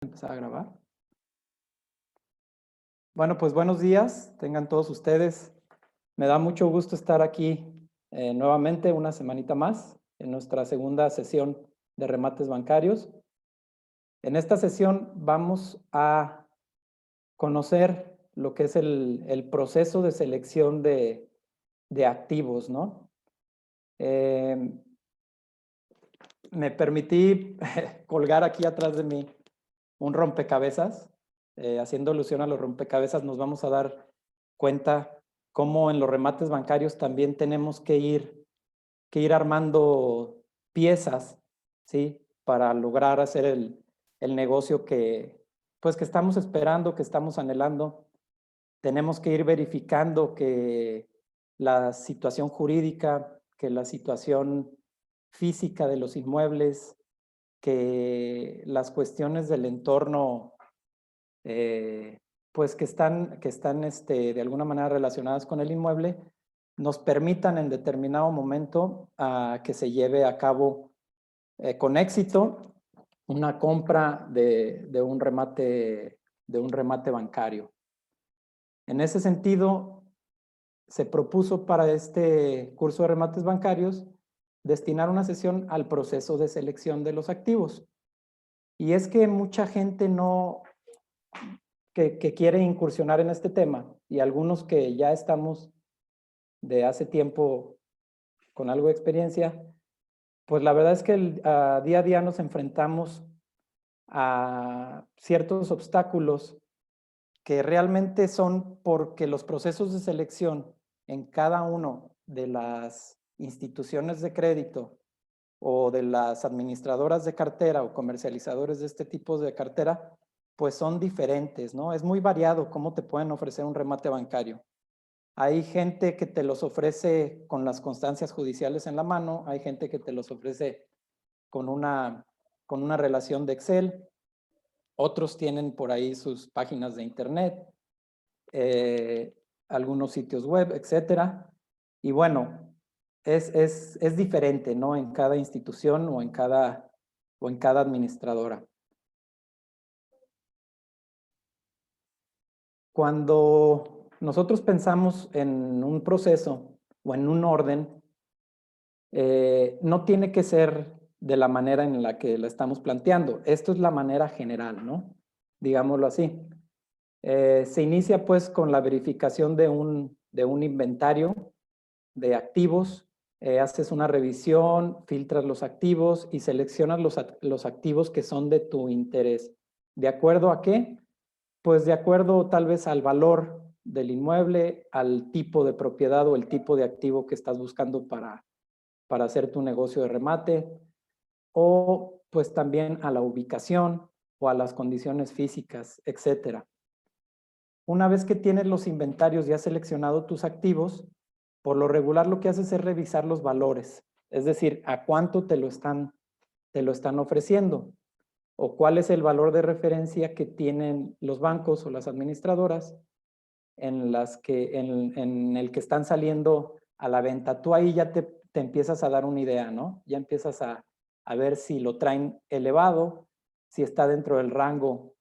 Empezar a grabar. Bueno, pues buenos días, tengan todos ustedes. Me da mucho gusto estar aquí nuevamente una semanita más en nuestra segunda sesión de remates bancarios. En esta sesión vamos a conocer lo que es el proceso de selección de activos, ¿no? Me permití colgar aquí atrás de mí un rompecabezas. Haciendo alusión a los rompecabezas, nos vamos a dar cuenta cómo en los remates bancarios también tenemos que ir armando piezas, ¿sí? Para lograr hacer el negocio pues, que estamos esperando, que estamos anhelando. Tenemos que ir verificando que la situación jurídica, que la situación física de los inmuebles, que las cuestiones del entorno, pues que están de alguna manera relacionadas con el inmueble, nos permitan en determinado momento que se lleve a cabo con éxito una compra de un remate bancario. En ese sentido, se propuso para este curso de remates bancarios destinar una sesión al proceso de selección de los activos. Y es que mucha gente que quiere incursionar en este tema y algunos que ya estamos de hace tiempo con algo de experiencia, pues la verdad es que día a día nos enfrentamos a ciertos obstáculos que realmente son porque los procesos de selección en cada uno de las instituciones de crédito o de las administradoras de cartera o comercializadores de este tipo de cartera, pues son diferentes, ¿no? Es muy variado cómo te pueden ofrecer un remate bancario. Hay gente que te los ofrece con las constancias judiciales en la mano, hay gente que te los ofrece con una relación de Excel, otros tienen por ahí sus páginas de internet, eh, algunos sitios web, etcétera. Y bueno, es diferente, ¿no? En cada institución o en cada administradora. Cuando nosotros pensamos en un proceso o en un orden, no tiene que ser de la manera en la que la estamos planteando. Esto es la manera general, ¿no? Digámoslo así. Se inicia pues con la verificación de un inventario de activos, haces una revisión, filtras los activos y seleccionas los activos que son de tu interés. ¿De acuerdo a qué? Pues de acuerdo tal vez al valor del inmueble, al tipo de propiedad o el tipo de activo que estás buscando para hacer tu negocio de remate, o pues también a la ubicación o a las condiciones físicas, etcétera. Una vez que tienes los inventarios y has seleccionado tus activos, por lo regular lo que haces es revisar los valores, es decir, a cuánto te lo están ofreciendo o cuál es el valor de referencia que tienen los bancos o las administradoras en el que están saliendo a la venta. Tú ahí ya te empiezas a dar una idea, ¿no? Ya empiezas a ver si lo traen elevado, si está dentro del rango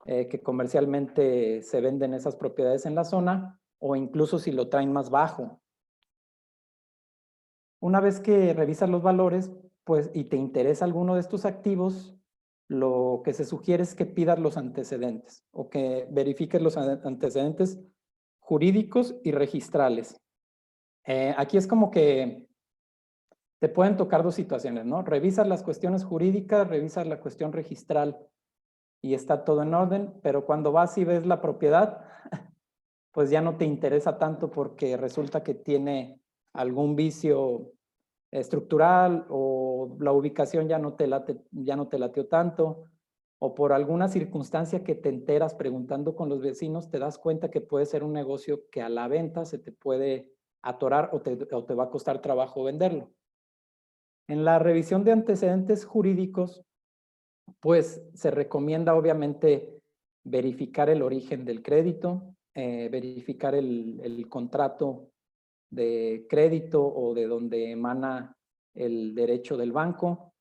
que comercialmente se venden esas propiedades en la zona o incluso si lo traen más bajo. Una vez que revisas los valores, pues, y te interesa alguno de estos activos, lo que se sugiere es que pidas los antecedentes o que verifiques los antecedentes jurídicos y registrales. Aquí es como que te pueden tocar dos situaciones, ¿no? Revisas las cuestiones jurídicas, revisas la cuestión registral y está todo en orden, pero cuando vas y ves la propiedad, pues ya no te interesa tanto porque resulta que tiene algún vicio estructural o la ubicación ya no te lateó tanto o por alguna circunstancia que te enteras preguntando con los vecinos, te das cuenta que puede ser un negocio que a la venta se te puede atorar o te va a costar trabajo venderlo. En la revisión de antecedentes jurídicos, pues se recomienda obviamente verificar el origen del crédito, verificar el contrato de crédito o de donde emana el derecho del banco,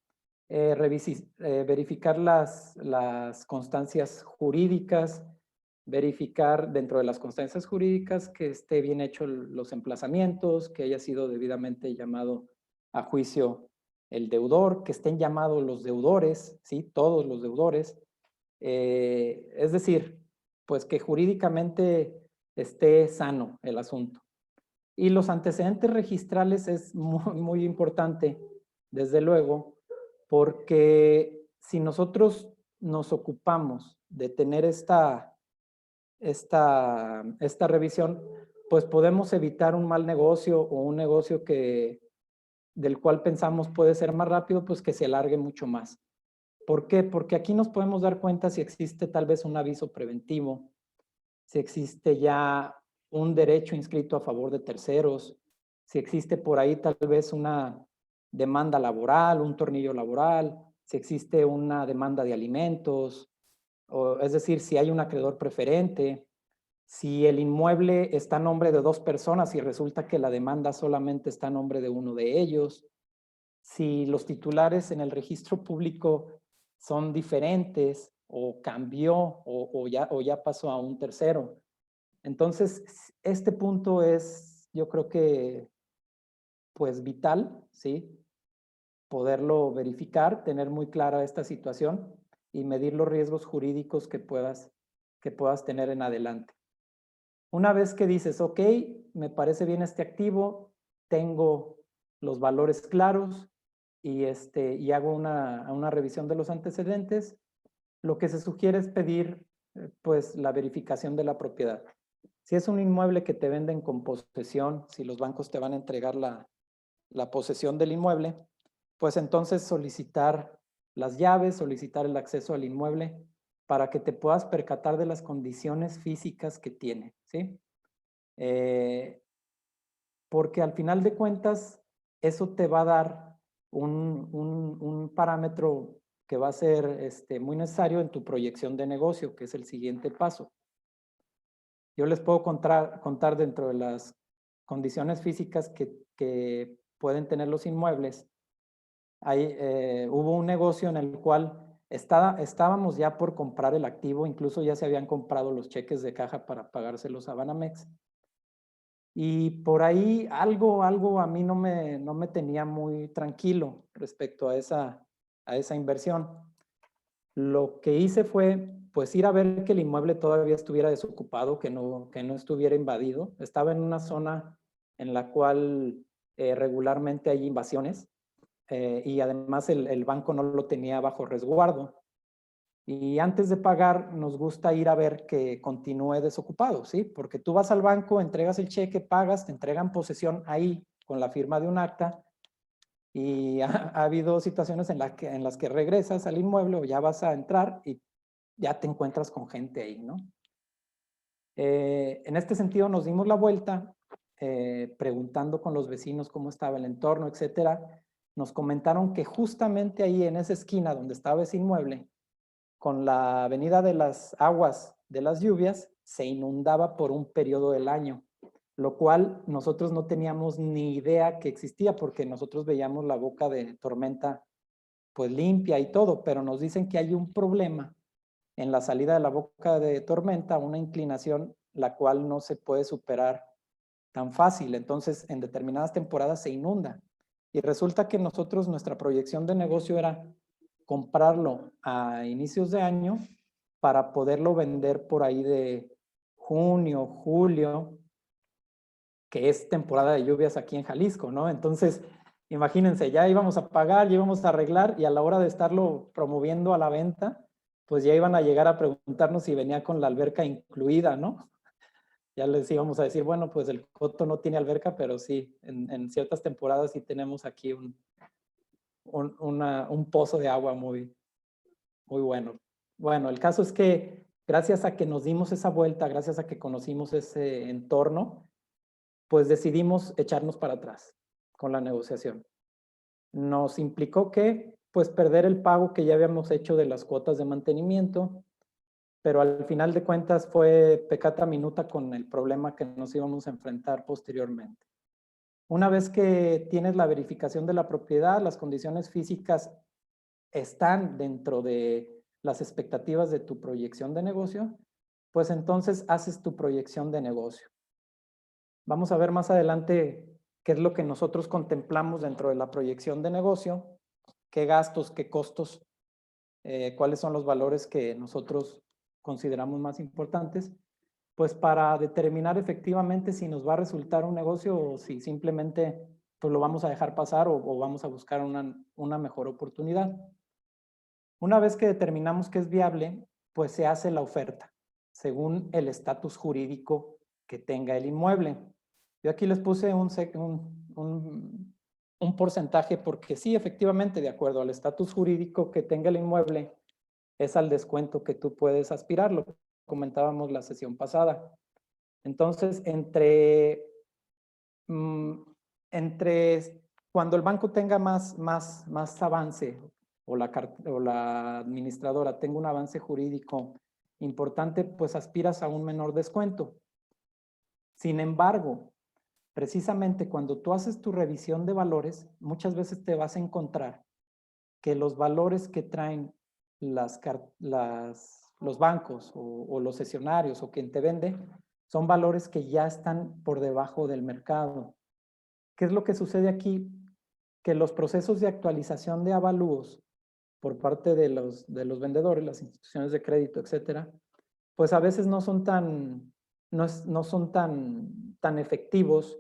verificar las constancias jurídicas, verificar dentro de las constancias jurídicas que esté bien hecho los emplazamientos, que haya sido debidamente llamado a juicio el deudor, que estén llamados los deudores, ¿sí? Todos los deudores. Es decir, pues que jurídicamente esté sano el asunto. Y los antecedentes registrales es muy importante, desde luego, porque si nosotros nos ocupamos de tener esta revisión, pues podemos evitar un mal negocio o un negocio del cual pensamos puede ser más rápido, pues que se alargue mucho más. ¿Por qué? Porque aquí nos podemos dar cuenta si existe tal vez un aviso preventivo, si existe ya un derecho inscrito a favor de terceros, si existe por ahí tal vez una demanda laboral, un tornillo laboral, si existe una demanda de alimentos, es decir, si hay un acreedor preferente, si el inmueble está a nombre de dos personas y resulta que la demanda solamente está a nombre de uno de ellos, si los titulares en el registro público son diferentes o cambió o ya pasó a un tercero. Entonces, este punto es, yo creo que, pues vital, ¿sí? Poderlo verificar, tener muy clara esta situación y medir los riesgos jurídicos que puedas tener en adelante. Una vez que dices, ok, me parece bien este activo, tengo los valores claros y hago una revisión de los antecedentes, lo que se sugiere es pedir pues la verificación de la propiedad. Si es un inmueble que te venden con posesión, si los bancos te van a entregar la posesión del inmueble, pues entonces solicitar las llaves, solicitar el acceso al inmueble para que te puedas percatar de las condiciones físicas que tiene, ¿sí? Porque al final de cuentas, eso te va a dar un parámetro que va a ser muy necesario en tu proyección de negocio, que es el siguiente paso. Yo les puedo contar dentro de las condiciones físicas que pueden tener los inmuebles. Hubo un negocio en el cual estábamos ya por comprar el activo, incluso ya se habían comprado los cheques de caja para pagárselos a Banamex. Y por ahí algo a mí no me tenía muy tranquilo respecto a esa inversión. Lo que hice fue pues ir a ver que el inmueble todavía estuviera desocupado, que no estuviera invadido. Estaba en una zona en la cual regularmente hay invasiones y además el banco no lo tenía bajo resguardo. Y antes de pagar, nos gusta ir a ver que continúe desocupado, ¿sí? Porque tú vas al banco, entregas el cheque, pagas, te entregan posesión ahí con la firma de un acta y ha habido situaciones en las que regresas al inmueble o ya vas a entrar y ya te encuentras con gente ahí, ¿no? En este sentido nos dimos la vuelta, preguntando con los vecinos cómo estaba el entorno, etcétera. Nos comentaron que justamente ahí en esa esquina donde estaba ese inmueble, con la venida de las aguas de las lluvias, se inundaba por un periodo del año, lo cual nosotros no teníamos ni idea que existía porque nosotros veíamos la boca de tormenta pues limpia y todo, pero nos dicen que hay un problema en la salida de la boca de tormenta, una inclinación la cual no se puede superar tan fácil. Entonces, en determinadas temporadas se inunda. Y resulta que nosotros, nuestra proyección de negocio era comprarlo a inicios de año para poderlo vender por ahí de junio, julio, que es temporada de lluvias aquí en Jalisco, ¿no? Entonces, imagínense, ya íbamos a pagar, ya íbamos a arreglar y a la hora de estarlo promoviendo a la venta, pues ya iban a llegar a preguntarnos si venía con la alberca incluida, ¿no? Ya les íbamos a decir, bueno, pues el Coto no tiene alberca, pero sí, en ciertas temporadas sí tenemos aquí un pozo de agua muy bueno. Bueno, el caso es que gracias a que nos dimos esa vuelta, gracias a que conocimos ese entorno, pues decidimos echarnos para atrás con la negociación. Nos implicó que, pues, perder el pago que ya habíamos hecho de las cuotas de mantenimiento, pero al final de cuentas fue peccata minuta con el problema que nos íbamos a enfrentar posteriormente. Una vez que tienes la verificación de la propiedad, las condiciones físicas están dentro de las expectativas de tu proyección de negocio, pues entonces haces tu proyección de negocio. Vamos a ver más adelante qué es lo que nosotros contemplamos dentro de la proyección de negocio, qué gastos, qué costos, cuáles son los valores que nosotros consideramos más importantes, pues para determinar efectivamente si nos va a resultar un negocio o si simplemente pues lo vamos a dejar pasar o vamos a buscar una mejor oportunidad. Una vez que determinamos que es viable, pues se hace la oferta según el estatus jurídico que tenga el inmueble. Yo aquí les puse un porcentaje porque sí, efectivamente, de acuerdo al estatus jurídico que tenga el inmueble, es al descuento que tú puedes aspirar, lo comentábamos la sesión pasada. Entonces, entre cuando el banco tenga más avance o la administradora tenga un avance jurídico importante, pues aspiras a un menor descuento. Sin embargo, precisamente cuando tú haces tu revisión de valores, muchas veces te vas a encontrar que los valores que traen los bancos o los cesionarios o quien te vende son valores que ya están por debajo del mercado. ¿Qué es lo que sucede aquí? Que los procesos de actualización de avalúos por parte de los vendedores, las instituciones de crédito, etcétera, pues a veces no son no son tan efectivos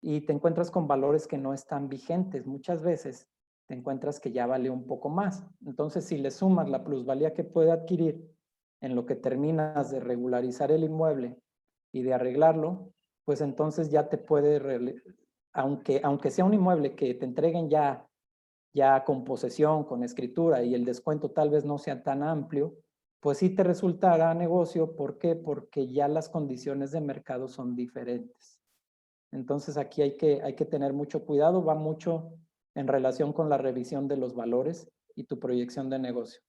y te encuentras con valores que no están vigentes. Muchas veces te encuentras que ya vale un poco más. Entonces, si le sumas la plusvalía que puede adquirir en lo que terminas de regularizar el inmueble y de arreglarlo, pues entonces ya te puede, aunque sea un inmueble que te entreguen ya con posesión, con escritura y el descuento tal vez no sea tan amplio, pues sí te resultará negocio. ¿Por qué? Porque ya las condiciones de mercado son diferentes. Entonces aquí hay que tener mucho cuidado, va mucho en relación con la revisión de los valores y tu proyección de negocio.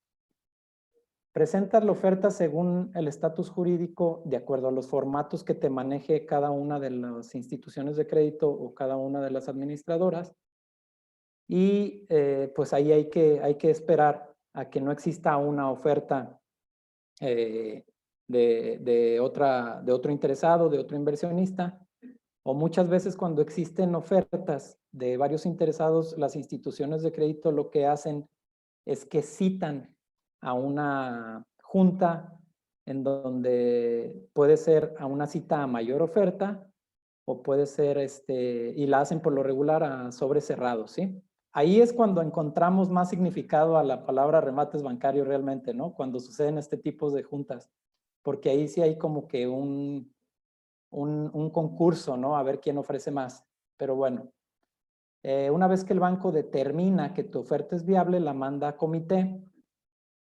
Presentas la oferta según el estatus jurídico de acuerdo a los formatos que te maneje cada una de las instituciones de crédito o cada una de las administradoras. Y pues ahí hay que esperar a que no exista una oferta de otro interesado, de otro inversionista, o muchas veces cuando existen ofertas de varios interesados, las instituciones de crédito lo que hacen es que citan a una junta en donde puede ser a una cita a mayor oferta o puede ser, y la hacen por lo regular a sobre cerrado, ¿sí? Ahí es cuando encontramos más significado a la palabra remates bancarios realmente, ¿no? Cuando suceden este tipo de juntas, porque ahí sí hay como que un concurso, ¿no? A ver quién ofrece más. Pero bueno, una vez que el banco determina que tu oferta es viable, la manda a comité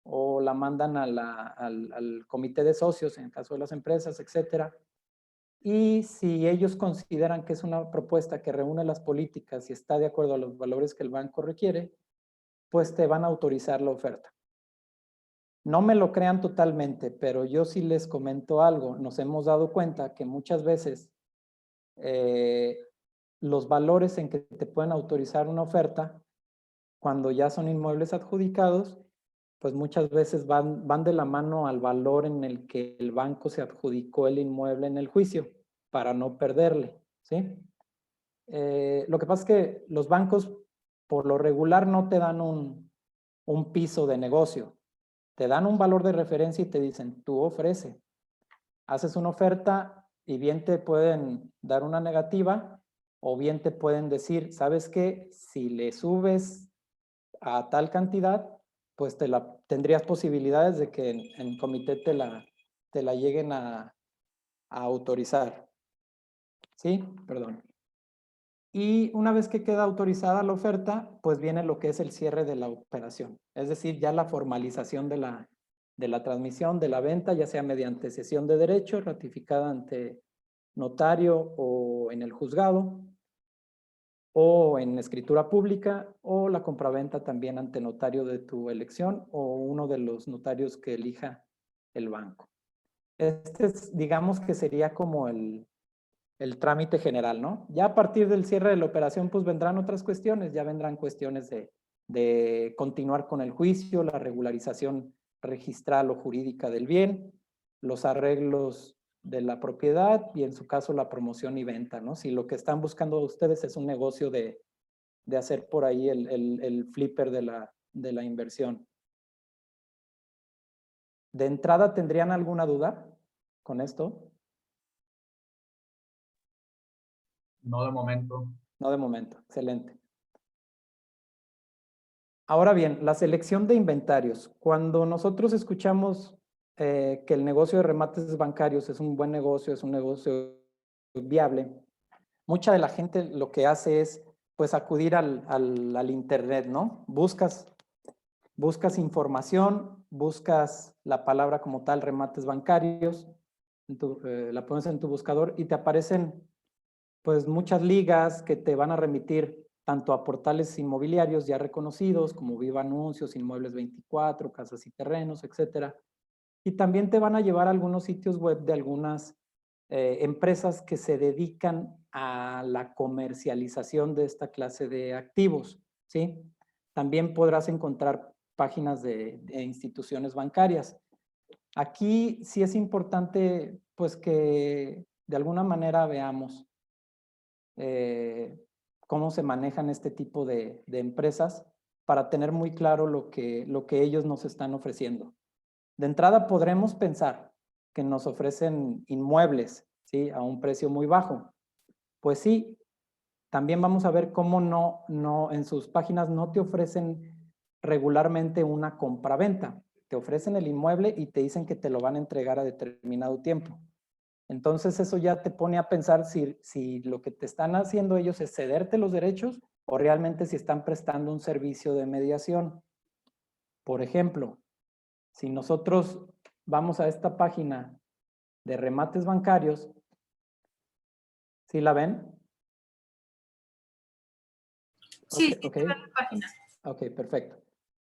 o la mandan al comité de socios, en el caso de las empresas, etcétera. Y si ellos consideran que es una propuesta que reúne las políticas y está de acuerdo a los valores que el banco requiere, pues te van a autorizar la oferta. No me lo crean totalmente, pero yo sí les comento algo. Nos hemos dado cuenta que muchas veces los valores en que te pueden autorizar una oferta, cuando ya son inmuebles adjudicados, pues muchas veces van de la mano al valor en el que el banco se adjudicó el inmueble en el juicio, para no perderle, ¿sí? Lo que pasa es que los bancos, por lo regular, no te dan un piso de negocio. Te dan un valor de referencia y te dicen, tú ofrece. Haces una oferta y bien te pueden dar una negativa o bien te pueden decir, ¿sabes qué? Si le subes a tal cantidad, pues tendrías posibilidades de que en comité te la lleguen a autorizar. ¿Sí? Perdón. Y una vez que queda autorizada la oferta, pues viene lo que es el cierre de la operación. Es decir, ya la formalización de la transmisión, de la venta, ya sea mediante cesión de derecho ratificada ante notario o en el juzgado, o en escritura pública, o la compraventa también ante notario de tu elección o uno de los notarios que elija el banco. Digamos que sería como el trámite general, ¿no? Ya a partir del cierre de la operación, pues vendrán otras cuestiones, ya vendrán cuestiones de de continuar con el juicio, la regularización registral o jurídica del bien, los arreglos de la propiedad y en su caso la promoción y venta, ¿no? Si lo que están buscando ustedes es un negocio de hacer por ahí el flipper de la inversión. ¿De entrada tendrían alguna duda con esto? No de momento. No de momento, excelente. Ahora bien, la selección de inventarios. Cuando nosotros escuchamos que el negocio de remates bancarios es un buen negocio, es un negocio viable, mucha de la gente lo que hace es pues acudir al internet, ¿no? Buscas información, buscas la palabra como tal, remates bancarios, la pones en tu buscador y te aparecen pues muchas ligas que te van a remitir tanto a portales inmobiliarios ya reconocidos como Viva Anuncios, Inmuebles 24, Casas y Terrenos, etcétera. Y también te van a llevar a algunos sitios web de algunas empresas que se dedican a la comercialización de esta clase de activos, ¿sí? También podrás encontrar páginas de instituciones bancarias. Aquí sí es importante, pues, que de alguna manera veamos cómo se manejan este tipo de empresas para tener muy claro lo que ellos nos están ofreciendo. De entrada podremos pensar que nos ofrecen inmuebles, ¿sí? A un precio muy bajo. Pues sí, también vamos a ver cómo no en sus páginas no te ofrecen regularmente una compraventa. Te ofrecen el inmueble y te dicen que te lo van a entregar a determinado tiempo. Entonces eso ya te pone a pensar si lo que te están haciendo ellos es cederte los derechos o realmente si están prestando un servicio de mediación. Por ejemplo, si nosotros vamos a esta página de remates bancarios, ¿sí la ven? Sí, Ok, sí, la página. Ok, perfecto.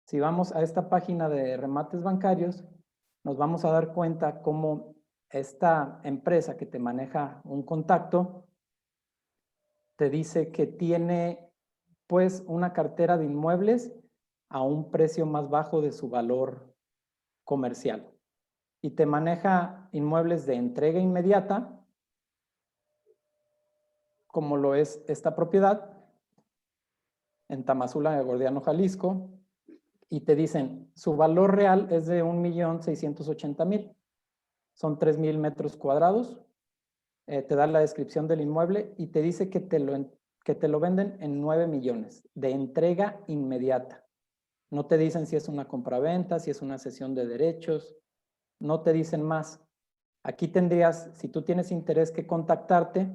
Si vamos a esta página de remates bancarios, nos vamos a dar cuenta cómo esta empresa que te maneja un contacto te dice que tiene pues una cartera de inmuebles a un precio más bajo de su valor comercial y te maneja inmuebles de entrega inmediata, como lo es esta propiedad en Tamazula, de Gordiano, Jalisco, y te dicen su valor real es de 1,680,000. Son 3,000 metros cuadrados. Te da la descripción del inmueble y te dice que te lo venden en 9 millones de entrega inmediata. No te dicen si es una compraventa, si es una cesión de derechos, no te dicen más. Aquí tendrías, si tú tienes interés, que contactarte.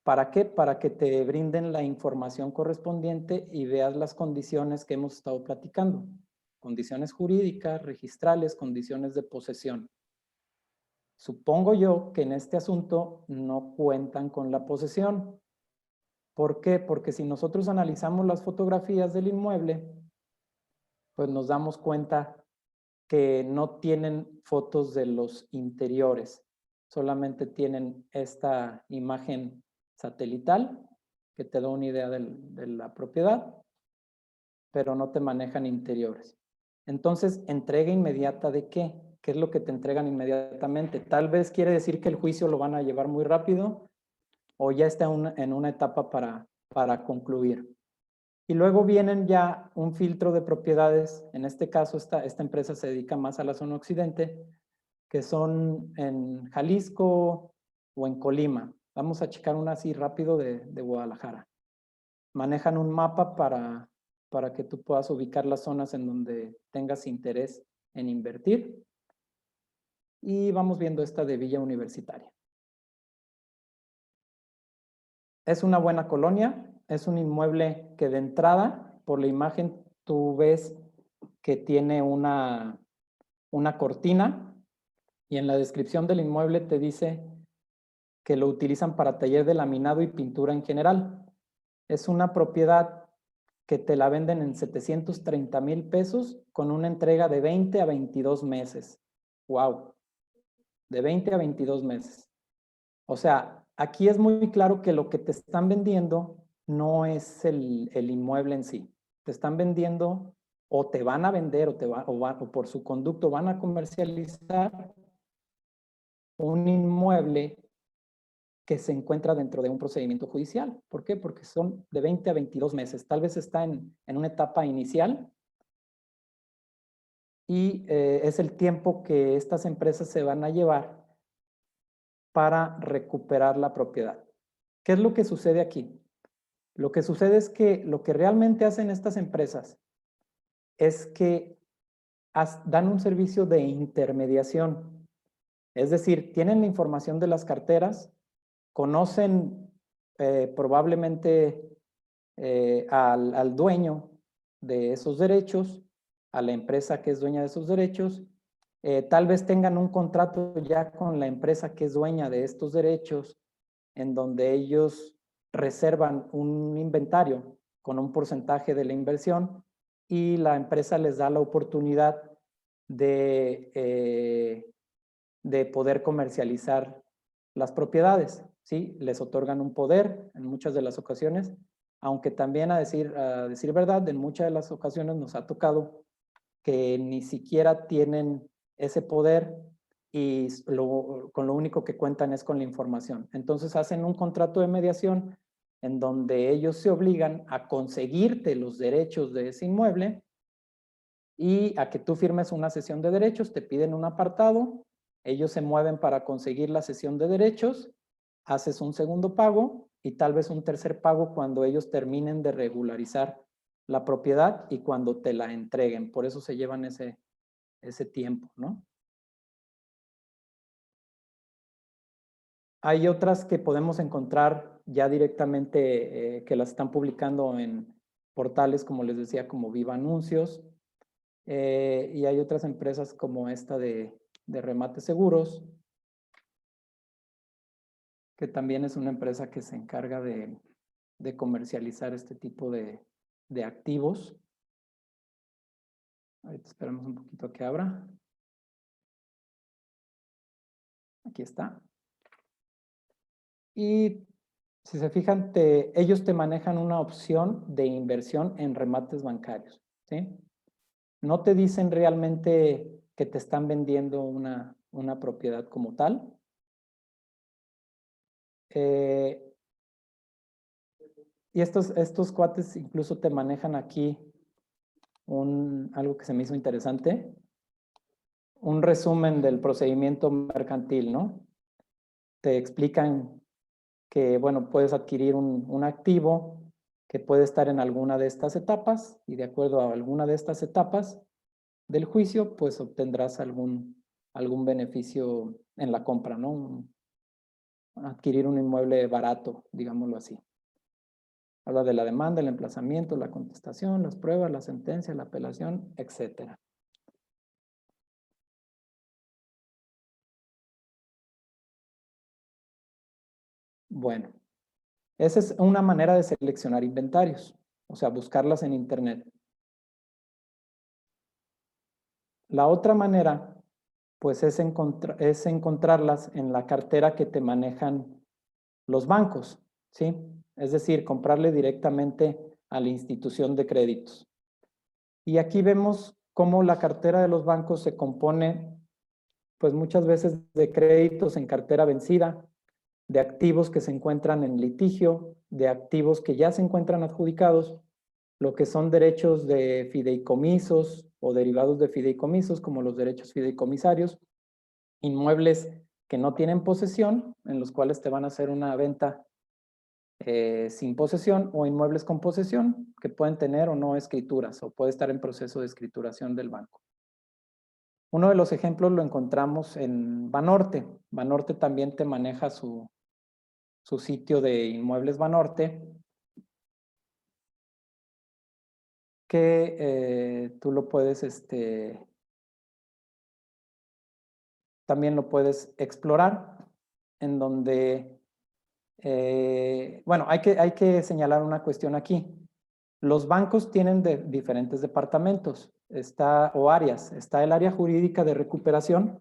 ¿Para qué? Para que te brinden la información correspondiente y veas las condiciones que hemos estado platicando. Condiciones jurídicas, registrales, condiciones de posesión. Supongo yo que en este asunto no cuentan con la posesión. ¿Por qué? Porque si nosotros analizamos las fotografías del inmueble, pues nos damos cuenta que no tienen fotos de los interiores, solamente tienen esta imagen satelital que te da una idea de la propiedad, pero no te manejan interiores. Entonces, ¿entrega inmediata de qué? ¿Qué es lo que te entregan inmediatamente? Tal vez quiere decir que el juicio lo van a llevar muy rápido o ya está en una etapa para concluir. Y luego vienen ya un filtro de propiedades, en este caso esta empresa se dedica más a la zona occidente, que son en Jalisco o en Colima. Vamos a checar una así rápido de Guadalajara. Manejan un mapa para que tú puedas ubicar las zonas en donde tengas interés en invertir. Y vamos viendo esta de Villa Universitaria. Es una buena colonia, es un inmueble que de entrada, por la imagen, tú ves que tiene una cortina y en la descripción del inmueble te dice que lo utilizan para taller de laminado y pintura en general. Es una propiedad que te la venden en 730,000 pesos con una entrega de 20 a 22 meses. ¡Wow! De 20 a 22 meses. O sea, aquí es muy claro que lo que te están vendiendo no es el inmueble en sí. te están vendiendo o te van a vender o por su conducto van a comercializar un inmueble que se encuentra dentro de un procedimiento judicial. ¿Por qué? Porque son de 20 a 22 meses. Tal vez está en una etapa inicial y es el tiempo que estas empresas se van a llevar para recuperar la propiedad. ¿Qué es lo que sucede aquí? Lo que sucede es que lo que realmente hacen estas empresas es que dan un servicio de intermediación. Es decir, tienen la información de las carteras, conocen probablemente al dueño de esos derechos, a la empresa que es dueña de esos derechos, tal vez tengan un contrato ya con la empresa que es dueña de estos derechos, en donde ellos reservan un inventario con un porcentaje de la inversión y la empresa les da la oportunidad de poder comercializar las propiedades, ¿sí? Les otorgan un poder en muchas de las ocasiones, aunque también a decir verdad, en muchas de las ocasiones nos ha tocado que ni siquiera tienen ese poder y con lo único que cuentan es con la información. Entonces hacen un contrato de mediación en donde ellos se obligan a conseguirte los derechos de ese inmueble y a que tú firmes una cesión de derechos, te piden un apartado, ellos se mueven para conseguir la cesión de derechos, haces un segundo pago y tal vez un tercer pago cuando ellos terminen de regularizar la propiedad y cuando te la entreguen. Por eso se llevan ese tiempo, ¿no? Hay otras que podemos encontrar ya directamente que las están publicando en portales, como les decía, como Viva Anuncios. Y hay otras empresas como esta de Remate Seguros, que también es una empresa que se encarga de comercializar este tipo de activos. Ahorita esperamos un poquito a que abra. Aquí está. Y si se fijan, ellos te manejan una opción de inversión en remates bancarios, ¿sí? No te dicen realmente que te están vendiendo una propiedad como tal. Y estos cuates incluso te manejan aquí algo que se me hizo interesante, un resumen del procedimiento mercantil, ¿no? Te explican que, bueno, puedes adquirir un activo que puede estar en alguna de estas etapas y de acuerdo a alguna de estas etapas del juicio, pues obtendrás algún beneficio en la compra, ¿no? Adquirir un inmueble barato, digámoslo así. Habla de la demanda, el emplazamiento, la contestación, las pruebas, la sentencia, la apelación, etc. Bueno, esa es una manera de seleccionar inventarios, o sea, buscarlas en Internet. La otra manera, pues, es encontrarlas en la cartera que te manejan los bancos, ¿sí? Es decir, comprarle directamente a la institución de créditos. Y aquí vemos cómo la cartera de los bancos se compone, pues, muchas veces de créditos en cartera vencida, de activos que se encuentran en litigio, de activos que ya se encuentran adjudicados, lo que son derechos de fideicomisos o derivados de fideicomisos, como los derechos fideicomisarios, inmuebles que no tienen posesión, en los cuales te van a hacer una venta sin posesión, o inmuebles con posesión, que pueden tener o no escrituras, o puede estar en proceso de escrituración del banco. Uno de los ejemplos lo encontramos en Banorte. Banorte también te maneja su sitio de Inmuebles Banorte, que tú lo puedes, también lo puedes explorar, en donde, bueno, hay que señalar una cuestión aquí. Los bancos tienen diferentes departamentos, o áreas. Está el área jurídica de recuperación,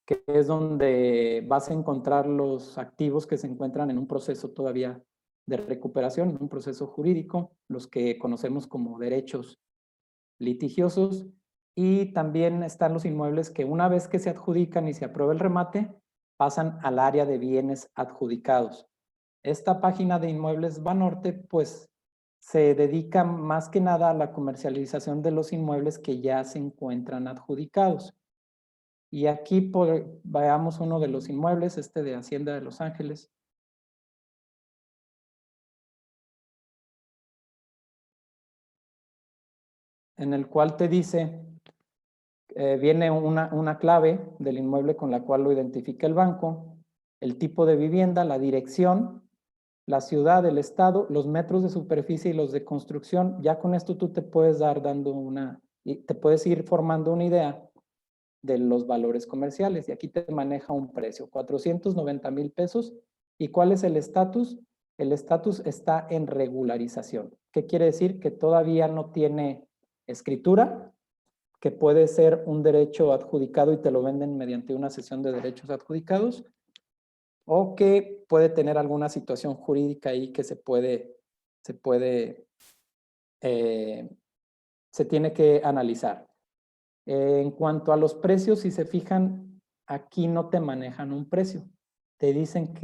que es donde vas a encontrar los activos que se encuentran en un proceso todavía de recuperación, un proceso jurídico, los que conocemos como derechos litigiosos, y también están los inmuebles que una vez que se adjudican y se aprueba el remate, pasan al área de bienes adjudicados. Esta página de Inmuebles Banorte, pues, se dedica más que nada a la comercialización de los inmuebles que ya se encuentran adjudicados. Y aquí veamos uno de los inmuebles, este de Hacienda de Los Ángeles. En el cual te dice, viene una clave del inmueble con la cual lo identifica el banco, el tipo de vivienda, la dirección, la ciudad, el estado, los metros de superficie y los de construcción. Ya con esto tú te puedes te puedes ir formando una idea de los valores comerciales. Y aquí te maneja un precio, 490,000 pesos. ¿Y cuál es el estatus? El estatus está en regularización. ¿Qué quiere decir? Que todavía no tiene escritura, que puede ser un derecho adjudicado y te lo venden mediante una cesión de derechos adjudicados, o que puede tener alguna situación jurídica ahí que se tiene que analizar. En cuanto a los precios, si se fijan, aquí no te manejan un precio. Te dicen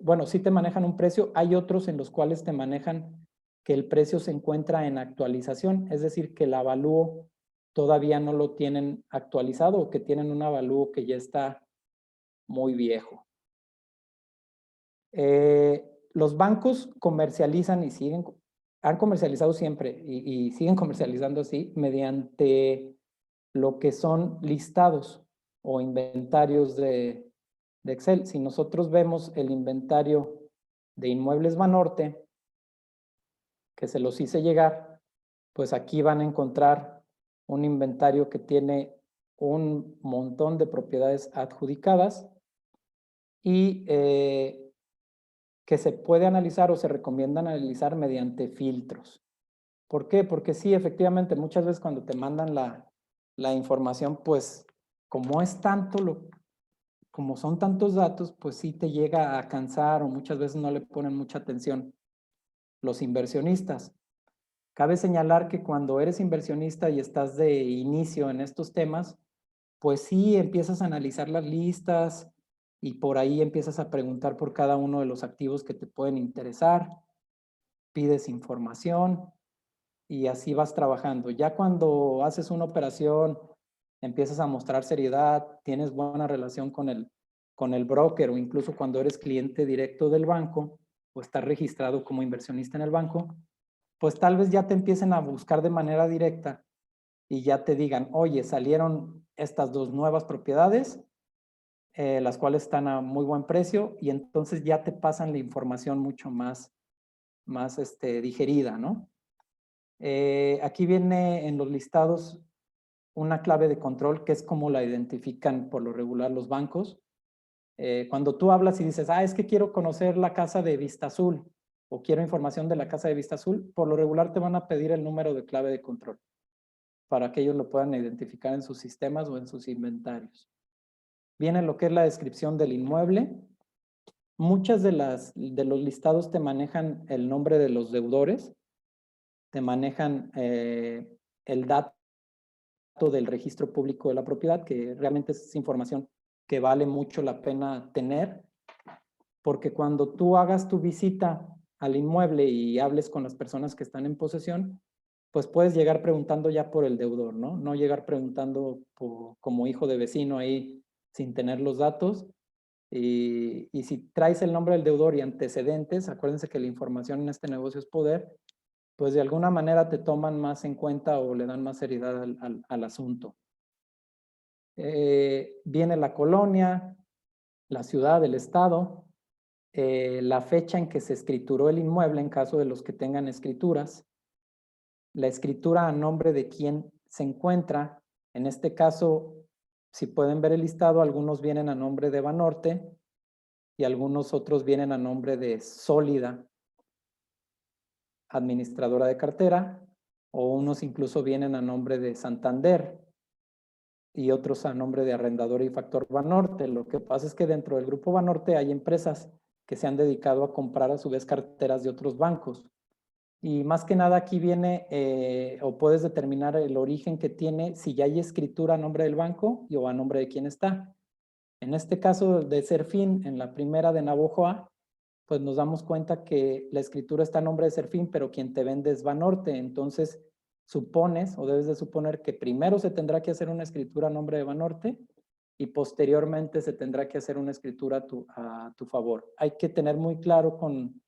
bueno, sí te manejan un precio, hay otros en los cuales te manejan que el precio se encuentra en actualización, es decir, que el avalúo todavía no lo tienen actualizado o que tienen un avalúo que ya está muy viejo. Los bancos comercializan y han comercializado siempre y siguen comercializando así mediante lo que son listados o inventarios de Excel. Si nosotros vemos el inventario de Inmuebles Banorte, que se los hice llegar, pues aquí van a encontrar un inventario que tiene un montón de propiedades adjudicadas y que se puede analizar o se recomienda analizar mediante filtros. ¿Por qué? Porque sí, efectivamente, muchas veces cuando te mandan la información, pues como como son tantos datos, pues sí te llega a cansar o muchas veces no le ponen mucha atención los inversionistas. Cabe señalar que cuando eres inversionista y estás de inicio en estos temas, pues sí empiezas a analizar las listas y por ahí empiezas a preguntar por cada uno de los activos que te pueden interesar, pides información y así vas trabajando. Ya cuando haces una operación, empiezas a mostrar seriedad, tienes buena relación con el broker o incluso cuando eres cliente directo del banco o estás registrado como inversionista en el banco, pues tal vez ya te empiecen a buscar de manera directa y ya te digan, oye, salieron estas dos nuevas propiedades, las cuales están a muy buen precio y entonces ya te pasan la información mucho más digerida, ¿no? Aquí viene en los listados una clave de control que es como la identifican por lo regular los bancos. Cuando tú hablas y dices, es que quiero conocer la casa de Vista Azul o quiero información de la casa de Vista Azul, por lo regular te van a pedir el número de clave de control para que ellos lo puedan identificar en sus sistemas o en sus inventarios. Viene lo que es la descripción del inmueble. Muchas de los listados te manejan el nombre de los deudores, te manejan el dato del registro público de la propiedad, que realmente es información que vale mucho la pena tener, porque cuando tú hagas tu visita al inmueble y hables con las personas que están en posesión, pues puedes llegar preguntando ya por el deudor, ¿no? No llegar preguntando como hijo de vecino ahí sin tener los datos. Y si traes el nombre del deudor y antecedentes, acuérdense que la información en este negocio es poder, pues de alguna manera te toman más en cuenta o le dan más seriedad al asunto. Viene la colonia, la ciudad, el estado, la fecha en que se escrituró el inmueble en caso de los que tengan escrituras, la escritura a nombre de quien se encuentra. En este caso, si pueden ver el listado, algunos vienen a nombre de Banorte y algunos otros vienen a nombre de Sólida, administradora de cartera, o unos incluso vienen a nombre de Santander y otros a nombre de Arrendador y Factor Banorte. Lo que pasa es que dentro del grupo Banorte hay empresas que se han dedicado a comprar a su vez carteras de otros bancos. Y más que nada aquí viene o puedes determinar el origen que tiene si ya hay escritura a nombre del banco o a nombre de quién está. En este caso de Serfín, en la primera de Navojoa, pues nos damos cuenta que la escritura está a nombre de Serfín, pero quien te vende es Banorte. Entonces supones o debes de suponer que primero se tendrá que hacer una escritura a nombre de Banorte y posteriormente se tendrá que hacer una escritura a tu favor. Hay que tener muy claro con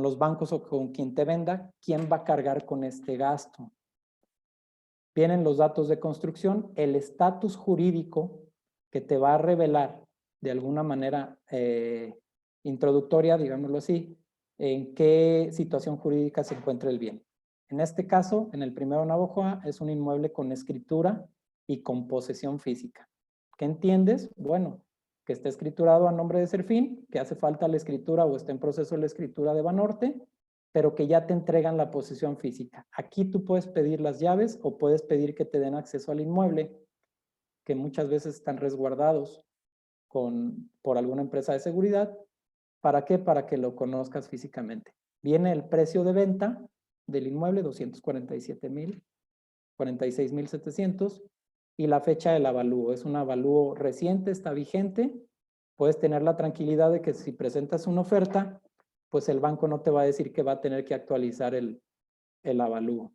los bancos o con quien te venda quién va a cargar con este gasto. Vienen los datos de construcción, el estatus jurídico que te va a revelar de alguna manera introductoria, digámoslo así, en qué situación jurídica se encuentra el bien. En este caso, en el primero Navojoa, es un inmueble con escritura y con posesión física. ¿Qué entiendes? Bueno, que está escriturado a nombre de Serfín, que hace falta la escritura o está en proceso la escritura de Banorte, pero que ya te entregan la posesión física. Aquí tú puedes pedir las llaves o puedes pedir que te den acceso al inmueble, que muchas veces están resguardados por alguna empresa de seguridad. ¿Para qué? Para que lo conozcas físicamente. Viene el precio de venta del inmueble, 247,000, 46,700, y la fecha del avalúo. Es un avalúo reciente, está vigente. Puedes tener la tranquilidad de que si presentas una oferta, pues el banco no te va a decir que va a tener que actualizar el avalúo.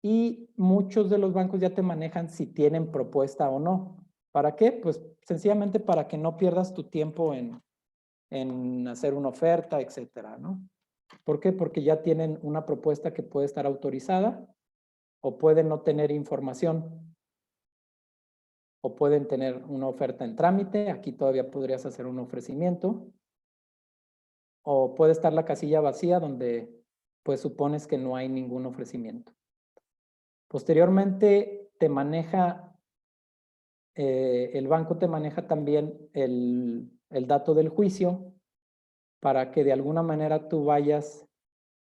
Y muchos de los bancos ya te manejan si tienen propuesta o no. ¿Para qué? Pues sencillamente para que no pierdas tu tiempo en hacer una oferta, etcétera, ¿no? ¿Por qué? Porque ya tienen una propuesta que puede estar autorizada o pueden no tener información o pueden tener una oferta en trámite. Aquí todavía podrías hacer un ofrecimiento. O puede estar la casilla vacía donde pues supones que no hay ningún ofrecimiento. Posteriormente te maneja, el banco te maneja también el dato del juicio para que de alguna manera tú vayas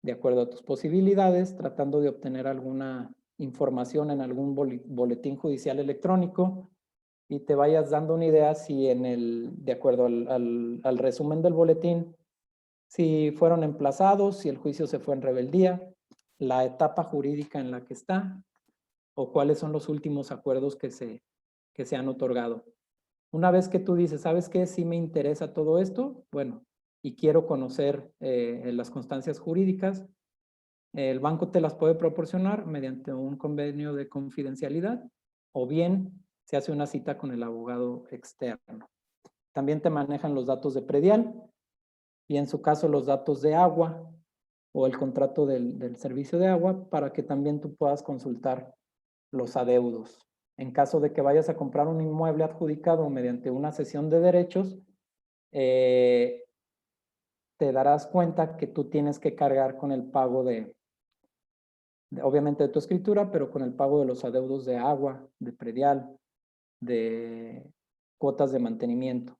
de acuerdo a tus posibilidades tratando de obtener alguna información en algún boletín judicial electrónico y te vayas dando una idea si de acuerdo al resumen del boletín, si fueron emplazados, si el juicio se fue en rebeldía, la etapa jurídica en la que está o cuáles son los últimos acuerdos que se han otorgado. Una vez que tú dices, ¿sabes qué? Sí me interesa todo esto, bueno, y quiero conocer las constancias jurídicas, el banco te las puede proporcionar mediante un convenio de confidencialidad o bien se hace una cita con el abogado externo. También te manejan los datos de predial y en su caso los datos de agua o el contrato del servicio de agua para que también tú puedas consultar los adeudos. En caso de que vayas a comprar un inmueble adjudicado mediante una cesión de derechos, te darás cuenta que tú tienes que cargar con el pago obviamente de tu escritura, pero con el pago de los adeudos de agua, de predial, de cuotas de mantenimiento,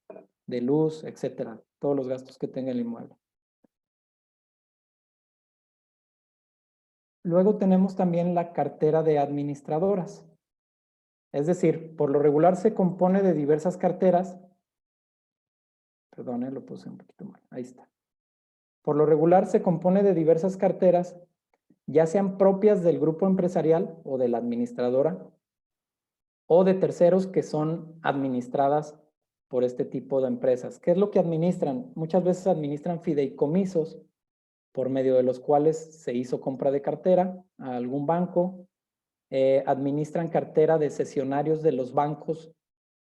de luz, etcétera, todos los gastos que tenga el inmueble. Luego tenemos también la cartera de administradoras. Es decir, por lo regular se compone de diversas carteras. Perdón, lo puse un poquito mal. Ahí está. Por lo regular se compone de diversas carteras, ya sean propias del grupo empresarial o de la administradora, o de terceros que son administradas por este tipo de empresas. ¿Qué es lo que administran? Muchas veces administran fideicomisos por medio de los cuales se hizo compra de cartera a algún banco, administran cartera de cesionarios de los bancos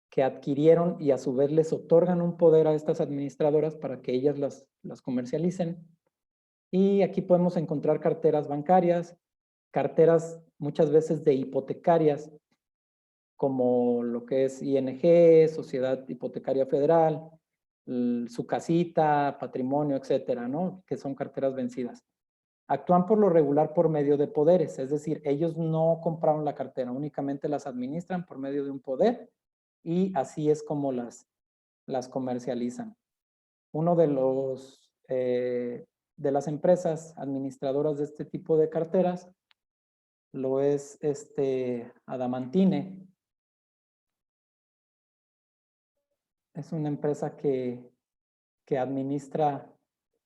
que adquirieron y a su vez les otorgan un poder a estas administradoras para que ellas las comercialicen. Y aquí podemos encontrar carteras bancarias, carteras muchas veces de hipotecarias, como lo que es ING, Sociedad Hipotecaria Federal, su casita, patrimonio, etcétera, ¿no? Que son carteras vencidas. Actúan por lo regular por medio de poderes, es decir, ellos no compraron la cartera, únicamente las administran por medio de un poder y así es como las comercializan. Uno de las empresas administradoras de este tipo de carteras lo es Adamantine. Es una empresa que que administra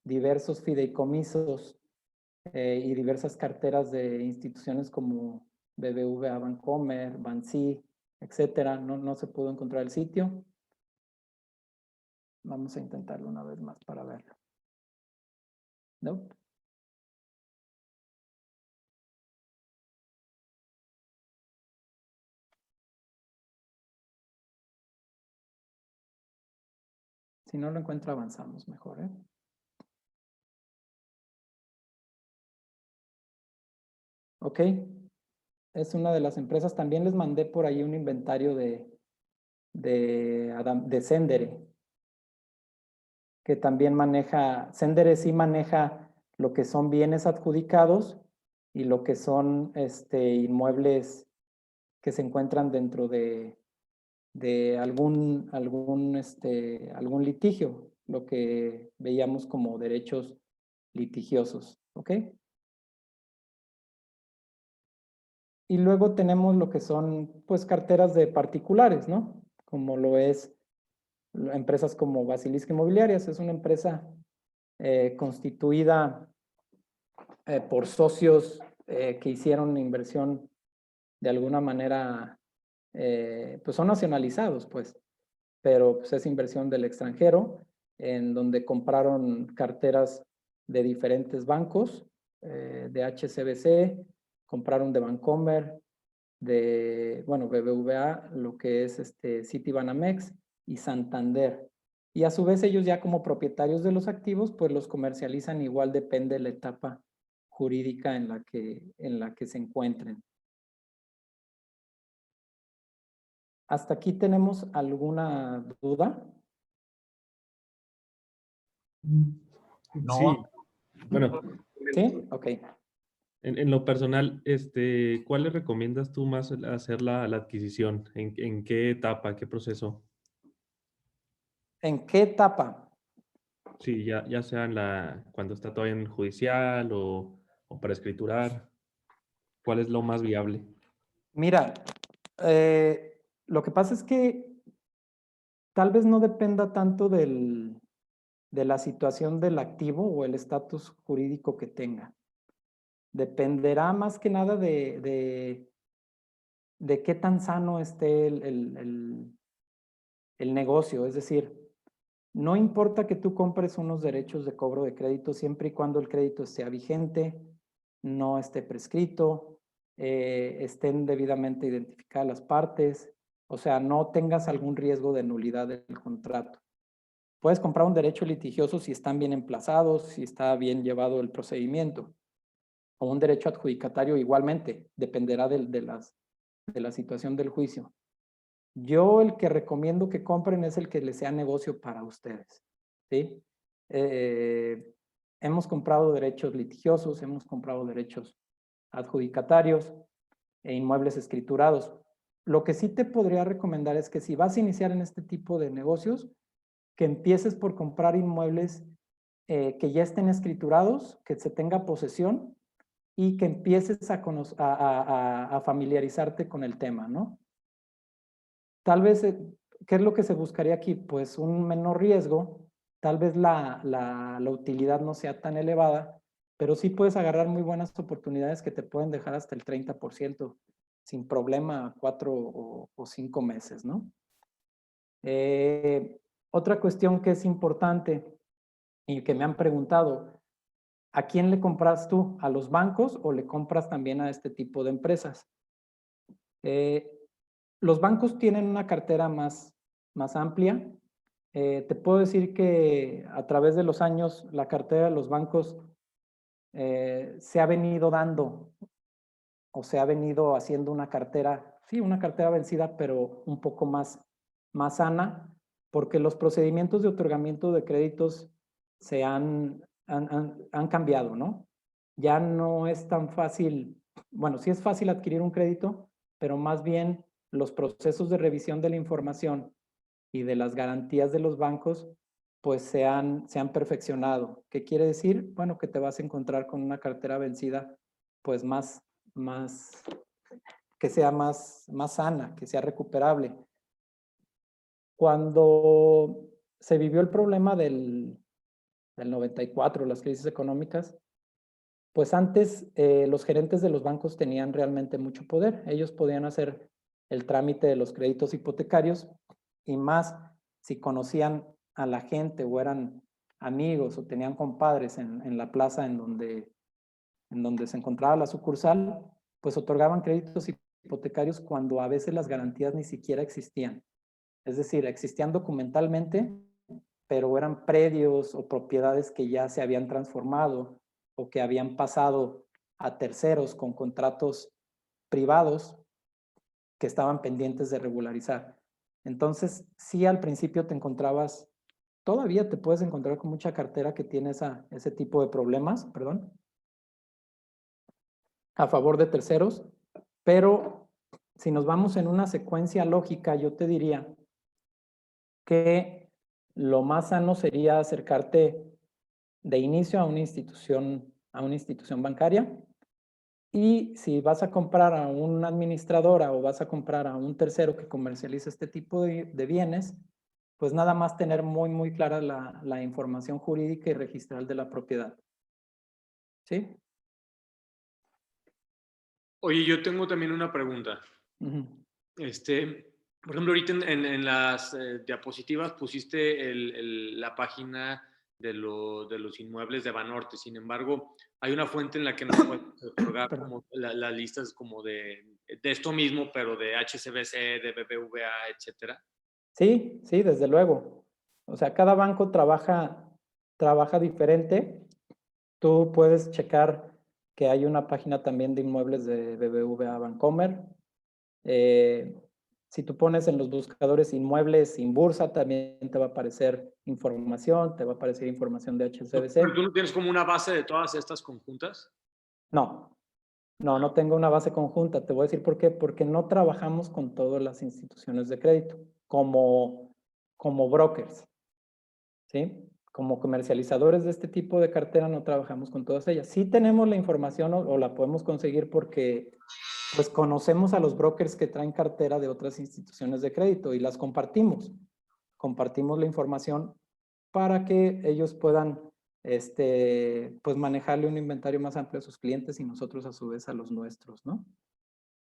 diversos fideicomisos y diversas carteras de instituciones como BBVA Bancomer, Bansi, etcétera. No se pudo encontrar el sitio. Vamos a intentarlo una vez más para verlo. ¿No? Si no lo encuentro, avanzamos mejor, ¿eh? Ok. Es una de las empresas. También les mandé por ahí un inventario de Sendere, que también maneja, Sendere sí maneja lo que son bienes adjudicados y lo que son inmuebles que se encuentran dentro de algún litigio, lo que veíamos como derechos litigiosos, ¿ok? Y luego tenemos lo que son, pues, carteras de particulares, ¿no? Como lo es empresas como Basilisk Inmobiliarias. Es una empresa constituida por socios que hicieron inversión de alguna manera, pues son nacionalizados, pues, pero pues, es inversión del extranjero, en donde compraron carteras de diferentes bancos, de HSBC, compraron de Bancomer, de, bueno, BBVA, lo que es Citibanamex y Santander. Y a su vez ellos ya como propietarios de los activos, pues los comercializan, igual depende de la etapa jurídica en la que se encuentren. ¿Hasta aquí tenemos alguna duda? No. Sí, bueno, ¿Sí? Ok. en lo personal, ¿cuál le recomiendas tú más hacer la adquisición? ¿En qué etapa, qué proceso? ¿En qué etapa? Sí, ya sea cuando está todavía en el judicial o para escriturar, ¿cuál es lo más viable? Mira, lo que pasa es que tal vez no dependa tanto de la situación del activo o el estatus jurídico que tenga. Dependerá más que nada de qué tan sano esté el negocio. Es decir, no importa que tú compres unos derechos de cobro de crédito siempre y cuando el crédito sea vigente, no esté prescrito, estén debidamente identificadas las partes, o sea, no tengas algún riesgo de nulidad del contrato. Puedes comprar un derecho litigioso si están bien emplazados, si está bien llevado el procedimiento, o un derecho adjudicatario igualmente, dependerá de la situación del juicio. Yo el que recomiendo que compren es el que les sea negocio para ustedes, ¿sí? Hemos comprado derechos litigiosos, hemos comprado derechos adjudicatarios e inmuebles escriturados. Lo que sí te podría recomendar es que si vas a iniciar en este tipo de negocios, que empieces por comprar inmuebles que ya estén escriturados, que se tenga posesión y que empieces a familiarizarte con el tema, ¿no? Tal vez, ¿qué es lo que se buscaría aquí? Pues un menor riesgo, tal vez la utilidad no sea tan elevada, pero sí puedes agarrar muy buenas oportunidades que te pueden dejar hasta el 30% sin problema 4 o 5 meses, ¿no? Otra cuestión que es importante y que me han preguntado, ¿a quién le compras tú? ¿A los bancos o le compras también a este tipo de empresas? Los bancos tienen una cartera más amplia. Te puedo decir que a través de los años la cartera de los bancos se ha venido dando o se ha venido haciendo una cartera, sí, una cartera vencida, pero un poco más sana, porque los procedimientos de otorgamiento de créditos se han cambiado, ¿no? Ya no es tan fácil, bueno, sí es fácil adquirir un crédito, pero más bien los procesos de revisión de la información y de las garantías de los bancos, pues se han perfeccionado. ¿Qué quiere decir? Bueno, que te vas a encontrar con una cartera vencida, pues que sea más sana, que sea recuperable. Cuando se vivió el problema del 94, las crisis económicas, pues antes los gerentes de los bancos tenían realmente mucho poder. Ellos podían hacer el trámite de los créditos hipotecarios y más si conocían a la gente o eran amigos o tenían compadres en la plaza en donde se encontraba la sucursal, pues otorgaban créditos hipotecarios cuando a veces las garantías ni siquiera existían. Es decir, existían documentalmente, pero eran predios o propiedades que ya se habían transformado o que habían pasado a terceros con contratos privados que estaban pendientes de regularizar. Entonces, sí, al principio te encontrabas, todavía te puedes encontrar con mucha cartera que tiene ese tipo de problemas, perdón, a favor de terceros, pero si nos vamos en una secuencia lógica, yo te diría que lo más sano sería acercarte de inicio a una institución bancaria, y si vas a comprar a una administradora o vas a comprar a un tercero que comercializa este tipo de bienes, pues nada más tener muy, muy clara la información jurídica y registral de la propiedad. ¿Sí? Oye, yo tengo también una pregunta. Uh-huh. Por ejemplo, ahorita en las diapositivas pusiste la página de los inmuebles de Banorte. Sin embargo, hay una fuente en la que nos puedes otorgar como las listas como de esto mismo, pero de HSBC, de BBVA, etcétera. Sí, sí, desde luego. O sea, cada banco trabaja diferente. Tú puedes checar que hay una página también de inmuebles de BBVA Bancomer. Si tú pones en los buscadores inmuebles Inbursa, también te va a aparecer información, te va a aparecer información de HSBC. ¿Pero tú no tienes como una base de todas estas conjuntas? No, no tengo una base conjunta. Te voy a decir por qué. Porque no trabajamos con todas las instituciones de crédito como brokers, ¿sí? Como comercializadores de este tipo de cartera no trabajamos con todas ellas. Sí tenemos la información o la podemos conseguir porque pues conocemos a los brokers que traen cartera de otras instituciones de crédito y las compartimos. Compartimos la información para que ellos puedan pues manejarle un inventario más amplio a sus clientes y nosotros a su vez a los nuestros, ¿no?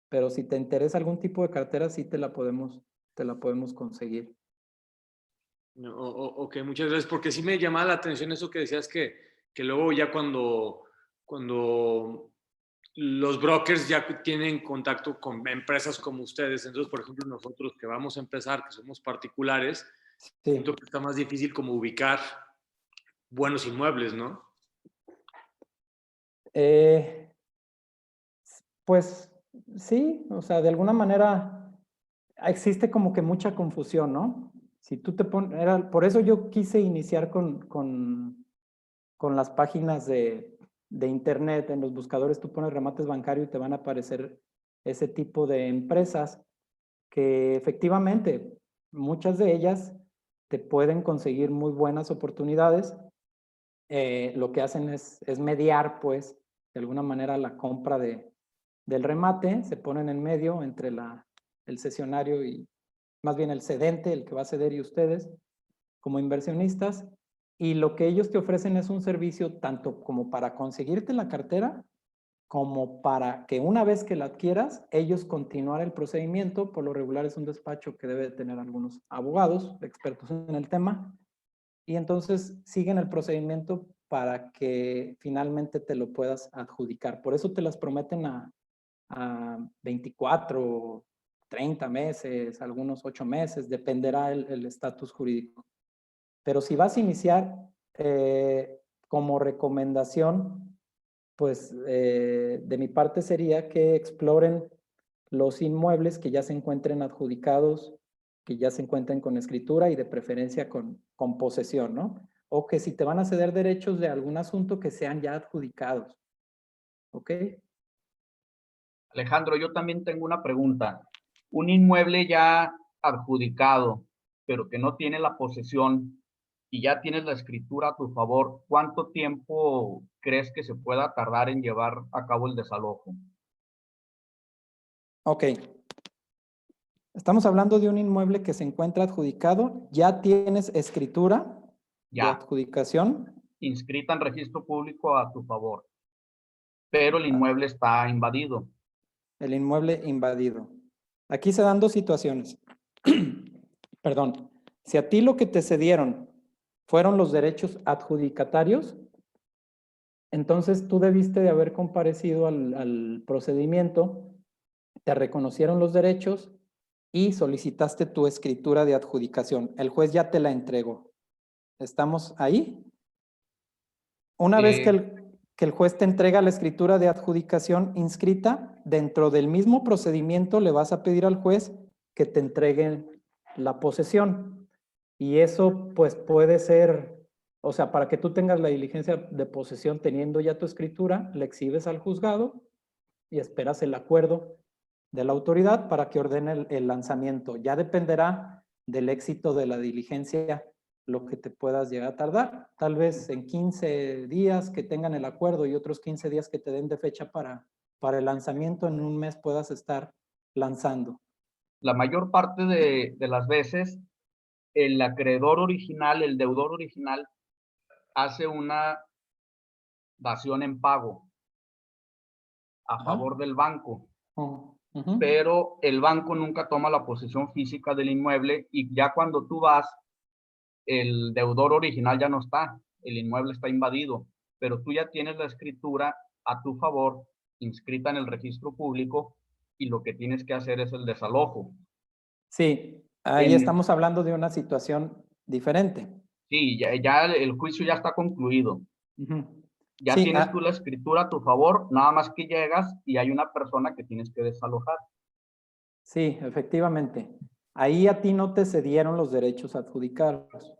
Pero si te interesa algún tipo de cartera, sí te la podemos conseguir. Ok, muchas gracias, porque sí me llamaba la atención eso que decías que luego ya cuando los brokers ya tienen contacto con empresas como ustedes, entonces, por ejemplo, nosotros que vamos a empezar, que somos particulares, Sí. siento que está más difícil como ubicar buenos inmuebles, ¿no? Pues sí, o sea, de alguna manera existe como que mucha confusión, ¿no? Si tú te pones, por eso yo quise iniciar con las páginas de internet, en los buscadores tú pones remates bancarios y te van a aparecer ese tipo de empresas que efectivamente muchas de ellas te pueden conseguir muy buenas oportunidades. Lo que hacen es mediar, pues, de alguna manera la compra del remate, se ponen en medio entre el cesionario y más bien el cedente, el que va a ceder y ustedes como inversionistas, y lo que ellos te ofrecen es un servicio tanto como para conseguirte la cartera, como para que una vez que la adquieras, ellos continuar el procedimiento. Por lo regular es un despacho que debe tener algunos abogados expertos en el tema, y entonces siguen el procedimiento para que finalmente te lo puedas adjudicar. Por eso te las prometen a 24, 30 meses, algunos 8 meses, dependerá el estatus jurídico. Pero si vas a iniciar, como recomendación, pues de mi parte sería que exploren los inmuebles que ya se encuentren adjudicados, que ya se encuentren con escritura y de preferencia con posesión, ¿no? O que si te van a ceder derechos de algún asunto que sean ya adjudicados. ¿Ok? Alejandro, yo también tengo una pregunta. Un inmueble ya adjudicado, pero que no tiene la posesión y ya tienes la escritura a tu favor, ¿cuánto tiempo crees que se pueda tardar en llevar a cabo el desalojo? Ok. Estamos hablando de un inmueble que se encuentra adjudicado. ¿Ya tienes escritura de Ya, adjudicación? inscrita en registro público a tu favor, pero el Ah, inmueble está invadido. el inmueble invadido. Aquí se dan dos situaciones. Perdón. Si a ti lo que te cedieron fueron los derechos adjudicatarios, entonces tú debiste de haber comparecido al procedimiento, te reconocieron los derechos y solicitaste tu escritura de adjudicación. El juez ya te la entregó. ¿Estamos ahí? Una vez que Eh, el juez te entrega la escritura de adjudicación inscrita, dentro del mismo procedimiento le vas a pedir al juez que te entregue la posesión. Y eso pues puede ser, o sea, para que tú tengas la diligencia de posesión teniendo ya tu escritura, le exhibes al juzgado y esperas el acuerdo de la autoridad para que ordene el lanzamiento. Ya dependerá del éxito de la diligencia lo que te puedas llegar a tardar. Tal vez en 15 días que tengan el acuerdo y otros 15 días que te den de fecha para el lanzamiento, en un mes puedas estar lanzando. la mayor parte de las veces, el acreedor original, el deudor original, hace una dación en pago a Ajá. favor del banco, Oh, ujú. pero el banco nunca toma la posesión física del inmueble y ya cuando tú vas, el deudor original ya no está, el inmueble está invadido, pero tú ya tienes la escritura a tu favor, inscrita en el registro público, y lo que tienes que hacer es el desalojo. Sí, ahí En, estamos hablando de una situación diferente. sí, ya el juicio ya está concluido. Ujú. Ya Sí, tienes tú la escritura a tu favor, nada más que llegas y hay una persona que tienes que desalojar. sí, efectivamente. Ahí a ti no te cedieron los derechos adjudicados.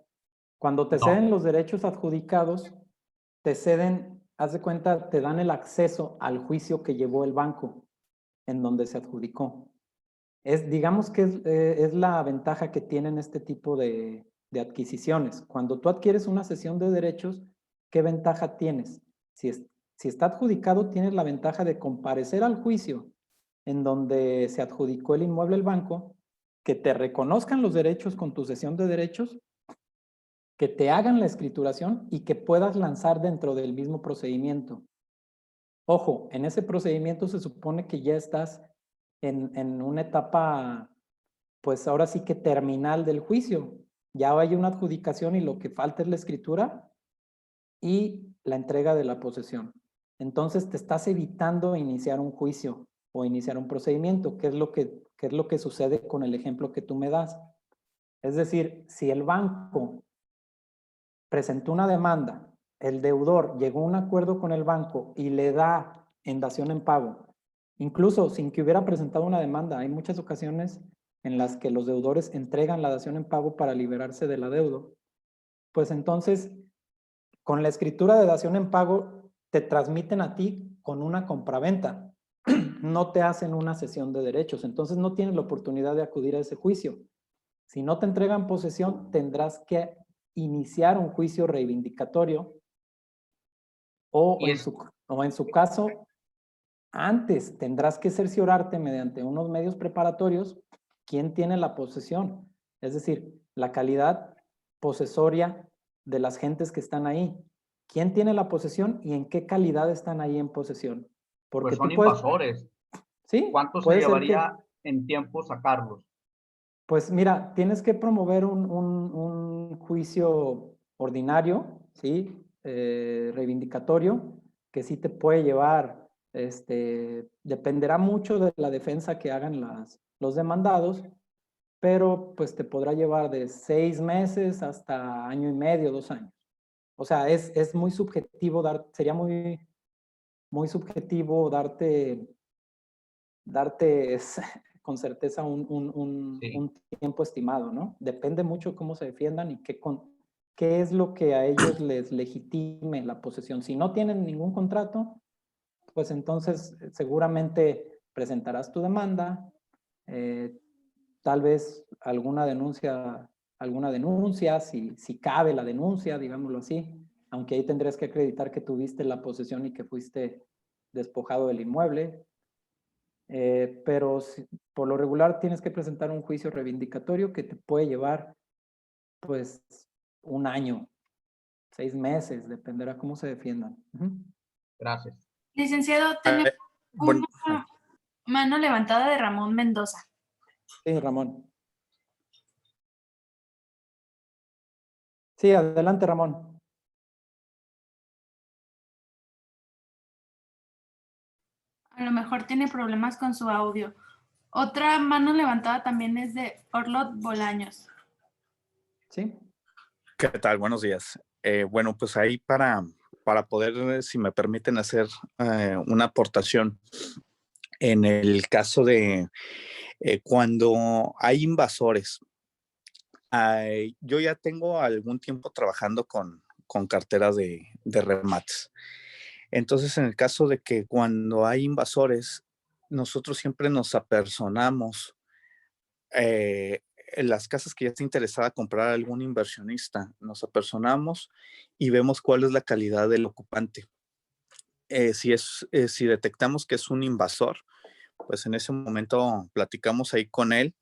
Cuando te ceden No, los derechos adjudicados, te ceden, haz de cuenta, te dan el acceso al juicio que llevó el banco en donde se adjudicó. Digamos que es la ventaja que tienen este tipo de adquisiciones. Cuando tú adquieres una cesión de derechos, ¿qué ventaja tienes? Si está adjudicado, tienes la ventaja de comparecer al juicio en donde se adjudicó el inmueble el banco, que te reconozcan los derechos con tu cesión de derechos, que te hagan la escrituración y que puedas lanzar dentro del mismo procedimiento. Ojo, en ese procedimiento se supone que ya estás en una etapa, pues ahora sí que terminal del juicio. Ya hay una adjudicación y lo que falta es la escritura y la entrega de la posesión. Entonces te estás evitando iniciar un juicio o iniciar un procedimiento, que es lo que sucede con el ejemplo que tú me das. Es decir, si el banco presentó una demanda, el deudor llegó a un acuerdo con el banco y le da en dación en pago, incluso sin que hubiera presentado una demanda, hay muchas ocasiones en las que los deudores entregan la dación en pago para liberarse del adeudo, pues entonces con la escritura de dación en pago te transmiten a ti con una compraventa, no te hacen una cesión de derechos, entonces no tienes la oportunidad de acudir a ese juicio. Si no te entregan posesión, tendrás que iniciar un juicio reivindicatorio o y es, en su caso, antes tendrás que cerciorarte mediante unos medios preparatorios quién tiene la posesión, es decir, la calidad posesoria de las gentes que están ahí. ¿Quién tiene la posesión y en qué calidad están ahí en posesión? pues Porque son tú puedes, invasores. sí, ¿Cuánto se puede ser llevaría que, en tiempo sacarlos? pues mira, tienes que promover un juicio ordinario, ¿sí? Reivindicatorio, que sí te puede llevar, dependerá mucho de la defensa que hagan los demandados, pero pues te podrá llevar de 6 meses hasta año y medio, 2 años. O sea, es muy subjetivo sería muy subjetivo darte con certeza Sí. un tiempo estimado, ¿no? Depende mucho cómo se defiendan y qué es lo que a ellos les legitime la posesión. Si no tienen ningún contrato, pues entonces seguramente presentarás tu demanda, eh, tal vez alguna denuncia, si cabe la denuncia, digámoslo así, aunque ahí tendrías que acreditar que tuviste la posesión y que fuiste despojado del inmueble. Pero por lo regular tienes que presentar un juicio reivindicatorio que te puede llevar pues un año, 6 meses, dependerá cómo se defiendan. Gracias. Licenciado, tenemos Bueno, una mano levantada de Ramón Mendoza. Sí, Ramón. Sí, adelante, Ramón. A lo mejor tiene problemas con su audio. Otra mano levantada también es de Orlot Bolaños. Sí. ¿qué tal? Buenos días. Bueno, pues ahí para poder, si me permiten hacer una aportación en el caso de cuando hay invasores. Yo ya tengo algún tiempo trabajando con carteras de remates. Entonces, en el caso de que cuando hay invasores, nosotros siempre nos apersonamos en las casas que ya está interesada en comprar algún inversionista, nos apersonamos y vemos cuál es la calidad del ocupante. Si detectamos que es un invasor, pues en ese momento platicamos ahí con él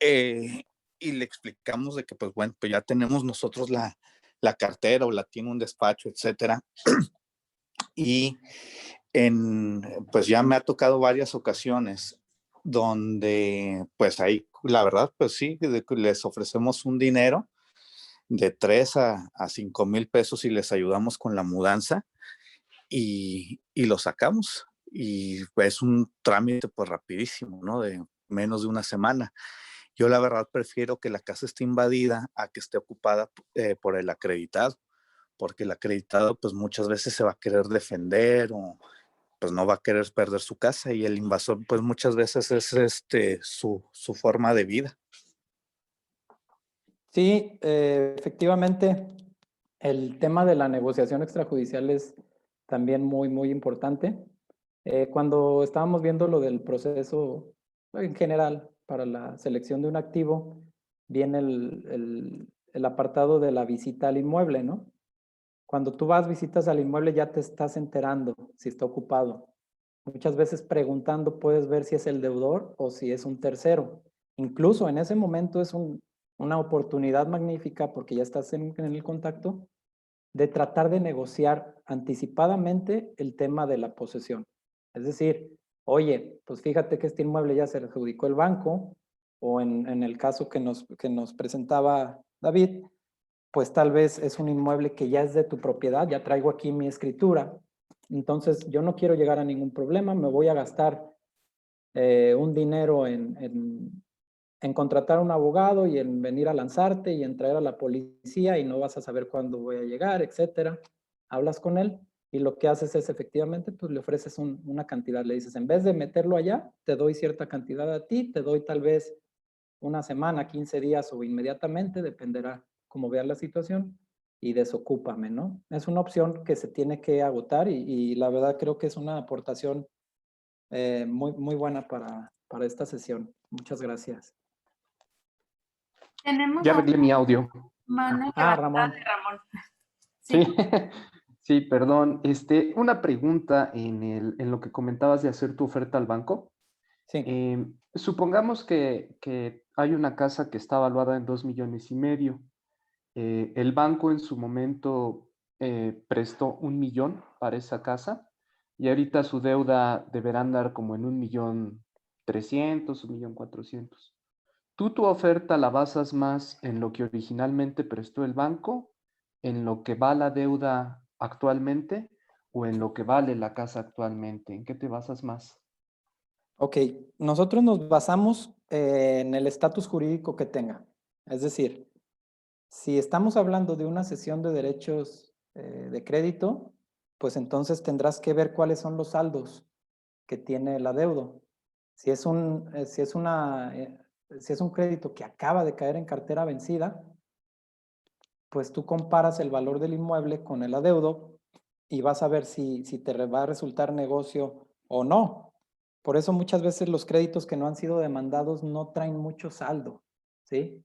y le explicamos de que, pues bueno, pues ya tenemos nosotros la cartera o la tiene un despacho, etcétera. Y pues ya me ha tocado varias ocasiones donde, pues ahí, la verdad, pues sí, les ofrecemos un dinero de 3 a 5 mil pesos y les ayudamos con la mudanza y lo sacamos. Y es un trámite pues rapidísimo, ¿no? De menos de una semana. Yo la verdad prefiero que la casa esté invadida a que esté ocupada por el acreditado, porque el acreditado pues muchas veces se va a querer defender o pues no va a querer perder su casa y el invasor pues muchas veces es su forma de vida. Sí, efectivamente, el tema de la negociación extrajudicial es también muy, muy importante. Cuando estábamos viendo lo del proceso en general para la selección de un activo, viene el apartado de la visita al inmueble, ¿no? Cuando tú vas, visitas al inmueble, ya te estás enterando si está ocupado. Muchas veces preguntando puedes ver si es el deudor o si es un tercero. Incluso en ese momento es una oportunidad magnífica porque ya estás en el contacto de tratar de negociar anticipadamente el tema de la posesión. Es decir, oye, pues fíjate que este inmueble ya se adjudicó el banco o en el caso que nos presentaba David, pues tal vez es un inmueble que ya es de tu propiedad, ya traigo aquí mi escritura, entonces yo no quiero llegar a ningún problema, me voy a gastar un dinero en contratar un abogado y en venir a lanzarte y en traer a la policía y no vas a saber cuándo voy a llegar, etcétera. Hablas con él y lo que haces es efectivamente, pues le ofreces una cantidad, le dices, en vez de meterlo allá, te doy cierta cantidad a ti, te doy tal vez una semana, 15 días o inmediatamente, dependerá cómo veas la situación, y desocúpame, ¿no? Es una opción que se tiene que agotar y la verdad creo que es una aportación muy, muy buena para esta sesión. Muchas gracias. Tenemos Ya a arreglé mi audio. mano Ah, levantada Ramón. de Ramón. Sí, Sí. sí, perdón. Una pregunta en lo que comentabas de hacer tu oferta al banco. Sí. Supongamos que hay una casa que está valuada en 2,5 millones. El banco en su momento prestó 1 millón para esa casa y ahorita su deuda deberá andar como en 1,300,000, 1,400,000. ¿Tú tu oferta la basas más en lo que originalmente prestó el banco, en lo que va la deuda actualmente o en lo que vale la casa actualmente? ¿En qué te basas más? Ok, nosotros nos basamos en el estatus jurídico que tenga. Es decir, si estamos hablando de una cesión de derechos de crédito, pues entonces tendrás que ver cuáles son los saldos que tiene el adeudo. Si es si es un crédito que acaba de caer en cartera vencida, pues tú comparas el valor del inmueble con el adeudo y vas a ver si te va a resultar negocio o no. Por eso muchas veces los créditos que no han sido demandados no traen mucho saldo, ¿sí?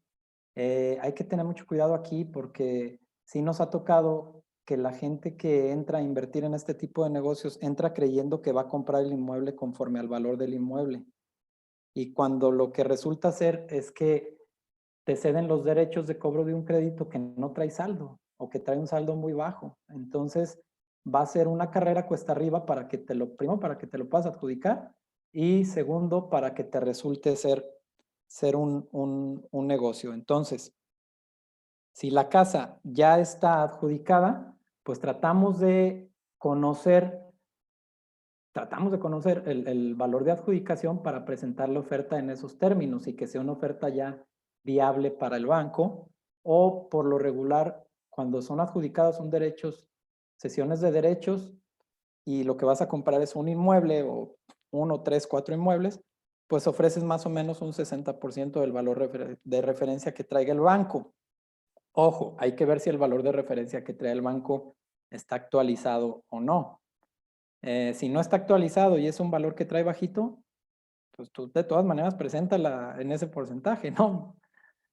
Hay que tener mucho cuidado aquí porque sí nos ha tocado que la gente que entra a invertir en este tipo de negocios entra creyendo que va a comprar el inmueble conforme al valor del inmueble. Y cuando lo que resulta ser es que te ceden los derechos de cobro de un crédito que no trae saldo o que trae un saldo muy bajo. Entonces va a ser una carrera cuesta arriba para que primero para que te lo puedas adjudicar y segundo para que te resulte ser un negocio. Entonces, si la casa ya está adjudicada, pues tratamos de conocer el valor de adjudicación para presentar la oferta en esos términos y que sea una oferta ya viable para el banco, o por lo regular, cuando son adjudicados son derechos, cesiones de derechos, y lo que vas a comprar es un inmueble o 1, 3, 4 inmuebles, pues ofreces más o menos un 60% del valor de referencia que traiga el banco. Ojo, hay que ver si el valor de referencia que trae el banco está actualizado o no. Si no está actualizado y es un valor que trae bajito, pues tú de todas maneras preséntala en ese porcentaje, ¿no?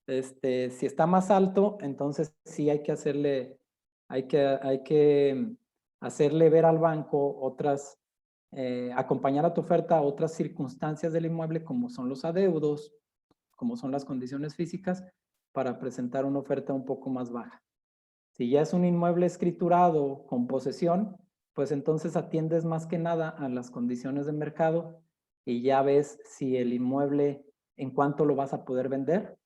Si está más alto, entonces sí hay que hacerle ver al banco acompañar a tu oferta a otras circunstancias del inmueble, como son los adeudos, como son las condiciones físicas, para presentar una oferta un poco más baja. Si ya es un inmueble escriturado con posesión, pues entonces atiendes más que nada a las condiciones de mercado y ya ves si el inmueble, en cuánto lo vas a poder vender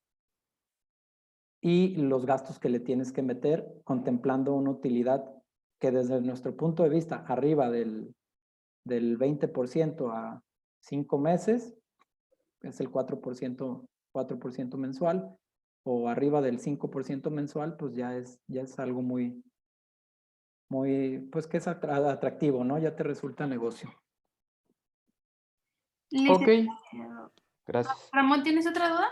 y los gastos que le tienes que meter, contemplando una utilidad que desde nuestro punto de vista, arriba del 20% a 5 meses, es el 4% mensual, o arriba del 5% mensual, pues ya es algo muy, pues que es atractivo, ¿no? Ya te resulta negocio. Ok, Licenciado. gracias. Ramón, ¿tienes otra duda?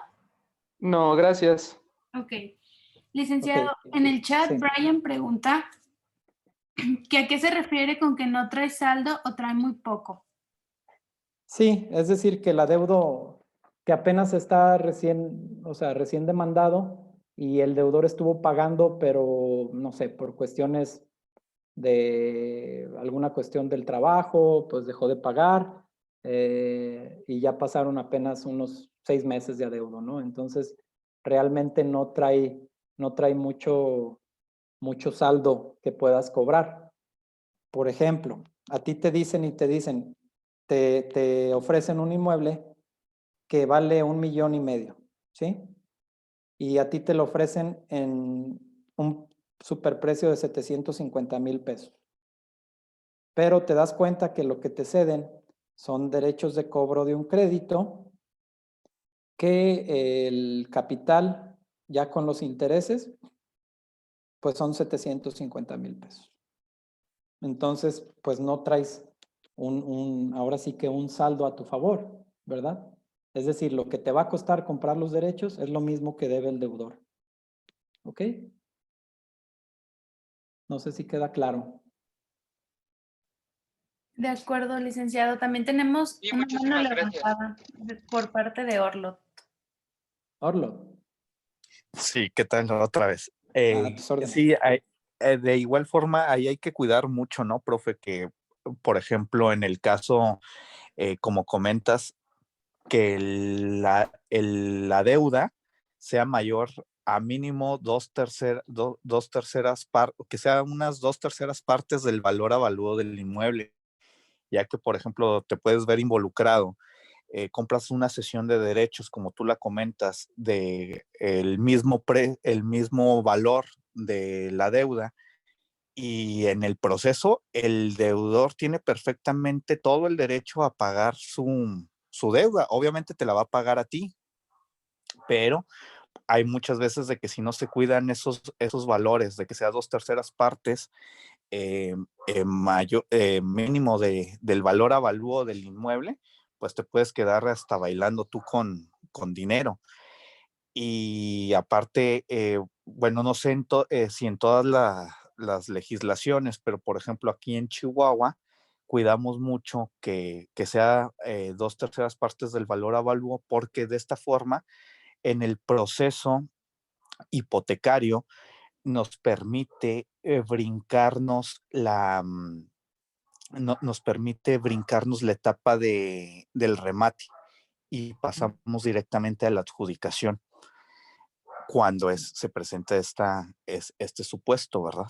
No, gracias. Ok. Licenciado, Ok, en el chat sí. Brian pregunta que a qué se refiere con que no trae saldo o trae muy poco. Sí, es decir, que el adeudo que apenas está recién demandado y el deudor estuvo pagando, pero no sé, por cuestiones de alguna cuestión del trabajo, pues dejó de pagar y ya pasaron apenas unos 6 meses de adeudo, ¿no? Entonces, realmente no trae mucho saldo que puedas cobrar. Por ejemplo, a ti te dicen, te ofrecen un inmueble que vale 1,5 millones, ¿sí? Y a ti te lo ofrecen en un superprecio de 750,000 pesos. Pero te das cuenta que lo que te ceden son derechos de cobro de un crédito, que el capital, ya con los intereses, pues son 750,000 pesos. Entonces, pues no traes ahora sí que un saldo a tu favor, ¿verdad? Es decir, lo que te va a costar comprar los derechos es lo mismo que debe el deudor. ¿Ok? No sé si queda claro. De acuerdo, licenciado. También tenemos Sí, una mano muchísimas gracias. levantada por parte de Orlot. Orlo, Sí, ¿qué tal otra vez? a tus órdenes. Sí, de igual forma, ahí hay que cuidar mucho, ¿no, profe? Que, por ejemplo, en el caso, como comentas, que la deuda sea mayor a mínimo dos terceras partes, que sea unas 2/3 partes del valor avalúo del inmueble, ya que, por ejemplo, te puedes ver involucrado. Compras una cesión de derechos, como tú la comentas, de el mismo valor de la deuda, y en el proceso el deudor tiene perfectamente todo el derecho a pagar su deuda. Obviamente te la va a pagar a ti, pero hay muchas veces de que si no se cuidan esos valores, de que sea 2/3 partes, mínimo del valor avalúo del inmueble, pues te puedes quedar hasta bailando tú con dinero. Y aparte, bueno, no sé si en todas las legislaciones, pero por ejemplo aquí en Chihuahua, cuidamos mucho que sea 2/3 partes del valor avalúo, porque de esta forma, en el proceso hipotecario, nos permite brincarnos nos permite brincarnos la etapa del remate y pasamos directamente a la adjudicación cuando se presenta este supuesto, ¿verdad?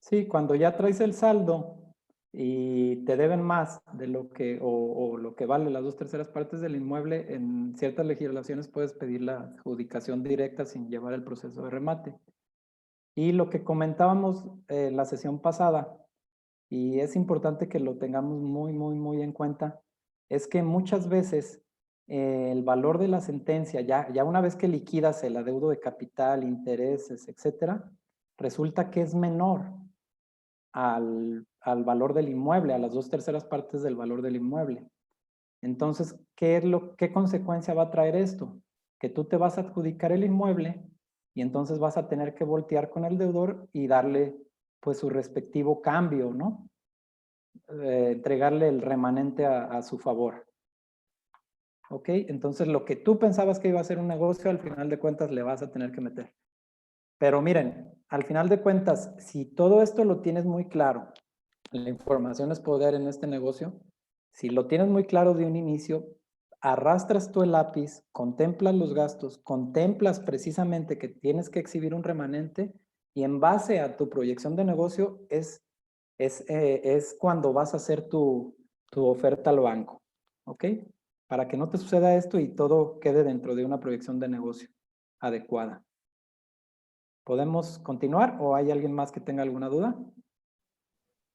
Sí, cuando ya traes el saldo y te deben más de lo que, o lo que vale las 2/3 partes del inmueble, en ciertas legislaciones puedes pedir la adjudicación directa sin llevar el proceso de remate. Y lo que comentábamos en la sesión pasada, y es importante que lo tengamos muy en cuenta, es que muchas veces el valor de la sentencia, ya una vez que liquidas el adeudo de capital, intereses, etcétera, resulta que es menor al valor del inmueble, a las 2/3 partes del valor del inmueble. Entonces, ¿qué consecuencia va a traer esto? Que tú te vas a adjudicar el inmueble y entonces vas a tener que voltear con el deudor y darle pues su respectivo cambio, ¿no? Entregarle el remanente a su favor. ¿Ok? Entonces lo que tú pensabas que iba a ser un negocio, al final de cuentas le vas a tener que meter. Pero miren, al final de cuentas, si todo esto lo tienes muy claro, la información es poder en este negocio, si lo tienes muy claro de un inicio, arrastras tú el lápiz, contemplas los gastos, contemplas precisamente que tienes que exhibir un remanente y en base a tu proyección de negocio es cuando vas a hacer tu oferta al banco, ¿ok? Para que no te suceda esto y todo quede dentro de una proyección de negocio adecuada. ¿Podemos continuar o hay alguien más que tenga alguna duda?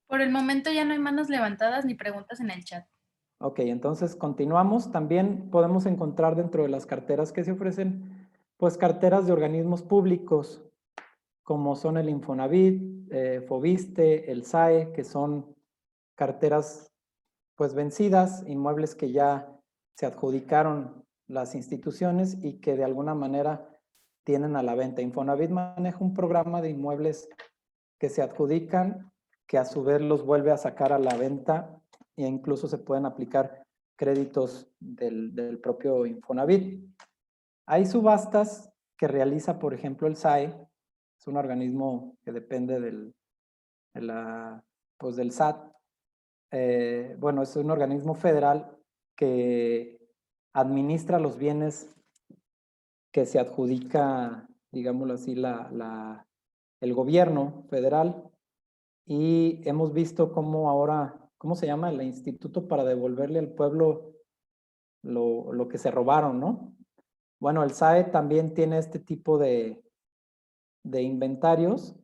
Por el momento ya no hay manos levantadas ni preguntas en el chat. Ok, entonces continuamos. También podemos encontrar dentro de las carteras que se ofrecen, pues carteras de organismos públicos, como son el Infonavit, Fobiste, el SAE, que son carteras pues vencidas, inmuebles que ya se adjudicaron las instituciones y que de alguna manera tienen a la venta. Infonavit maneja un programa de inmuebles que se adjudican, que a su vez los vuelve a sacar a la venta e incluso se pueden aplicar créditos del propio Infonavit. Hay subastas que realiza, por ejemplo, el SAE, es un organismo que depende del SAT. Bueno, es un organismo federal que administra los bienes que se adjudica, digámoslo así, el gobierno federal. Y hemos visto cómo ahora, ¿cómo se llama? El instituto para devolverle al pueblo lo que se robaron, ¿no? Bueno, el SAE también tiene este tipo de inventarios.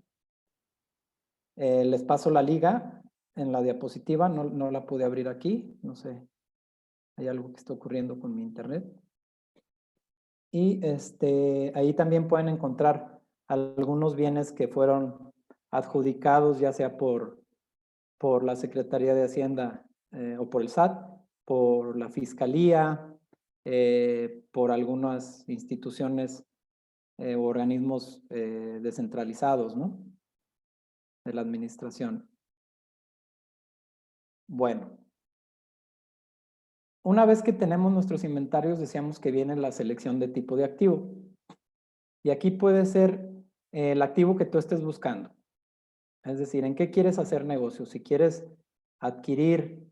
Les paso la liga en la diapositiva, no la pude abrir aquí, no sé, hay algo que está ocurriendo con mi internet. Y ahí también pueden encontrar algunos bienes que fueron adjudicados, ya sea por la Secretaría de Hacienda o por el SAT, por la Fiscalía, por algunas instituciones o organismos descentralizados, ¿no? De la administración. Bueno, una vez que tenemos nuestros inventarios, decíamos que viene la selección de tipo de activo. Y aquí puede ser el activo que tú estés buscando. Es decir, ¿en qué quieres hacer negocio? Si quieres adquirir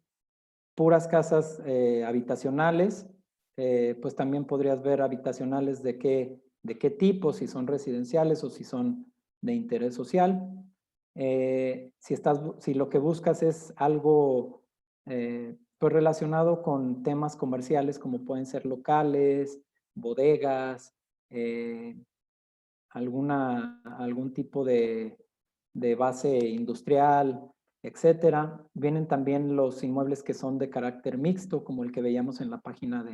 puras casas habitacionales, pues también podrías ver habitacionales de qué tipo, si son residenciales o si son de interés social. Si lo que buscas es algo pues relacionado con temas comerciales como pueden ser locales, bodegas, algún tipo de base industrial, etcétera. Vienen también los inmuebles que son de carácter mixto, como el que veíamos en la página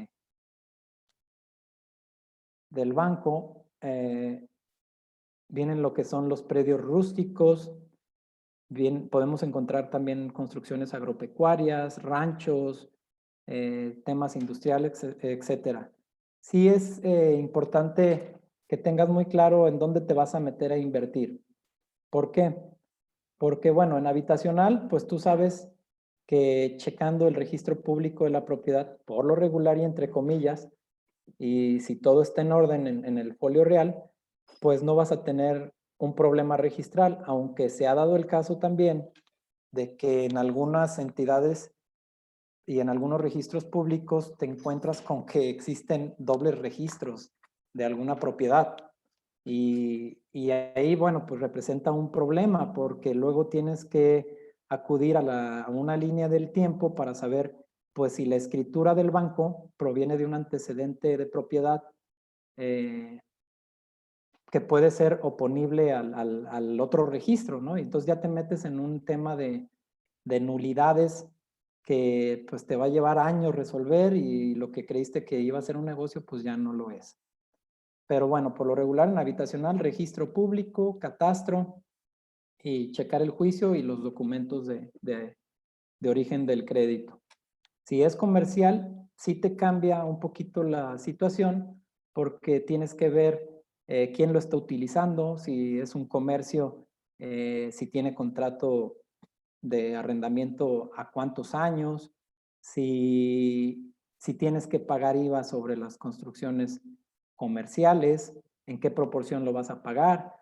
del banco. Vienen lo que son los predios rústicos. Bien, podemos encontrar también construcciones agropecuarias, ranchos, temas industriales, etcétera. Sí es importante que tengas muy claro en dónde te vas a meter a invertir. ¿Por qué? Porque, bueno, en habitacional, pues tú sabes que checando el registro público de la propiedad, por lo regular y entre comillas, y si todo está en orden en el folio real, pues no vas a tener un problema registral, aunque se ha dado el caso también de que en algunas entidades y en algunos registros públicos te encuentras con que existen dobles registros de alguna propiedad. Y ahí, bueno, pues representa un problema porque luego tienes que acudir a una línea del tiempo para saber, pues, si la escritura del banco proviene de un antecedente de propiedad que puede ser oponible al otro registro, ¿no? Y entonces ya te metes en un tema de nulidades que pues te va a llevar años resolver y lo que creíste que iba a ser un negocio, pues ya no lo es. Pero bueno, por lo regular en habitacional, registro público, catastro y checar el juicio y los documentos de origen del crédito. Si es comercial, sí te cambia un poquito la situación porque tienes que ver quién lo está utilizando, si es un comercio, si tiene contrato de arrendamiento a cuántos años, si tienes que pagar IVA sobre las construcciones comerciales, en qué proporción lo vas a pagar,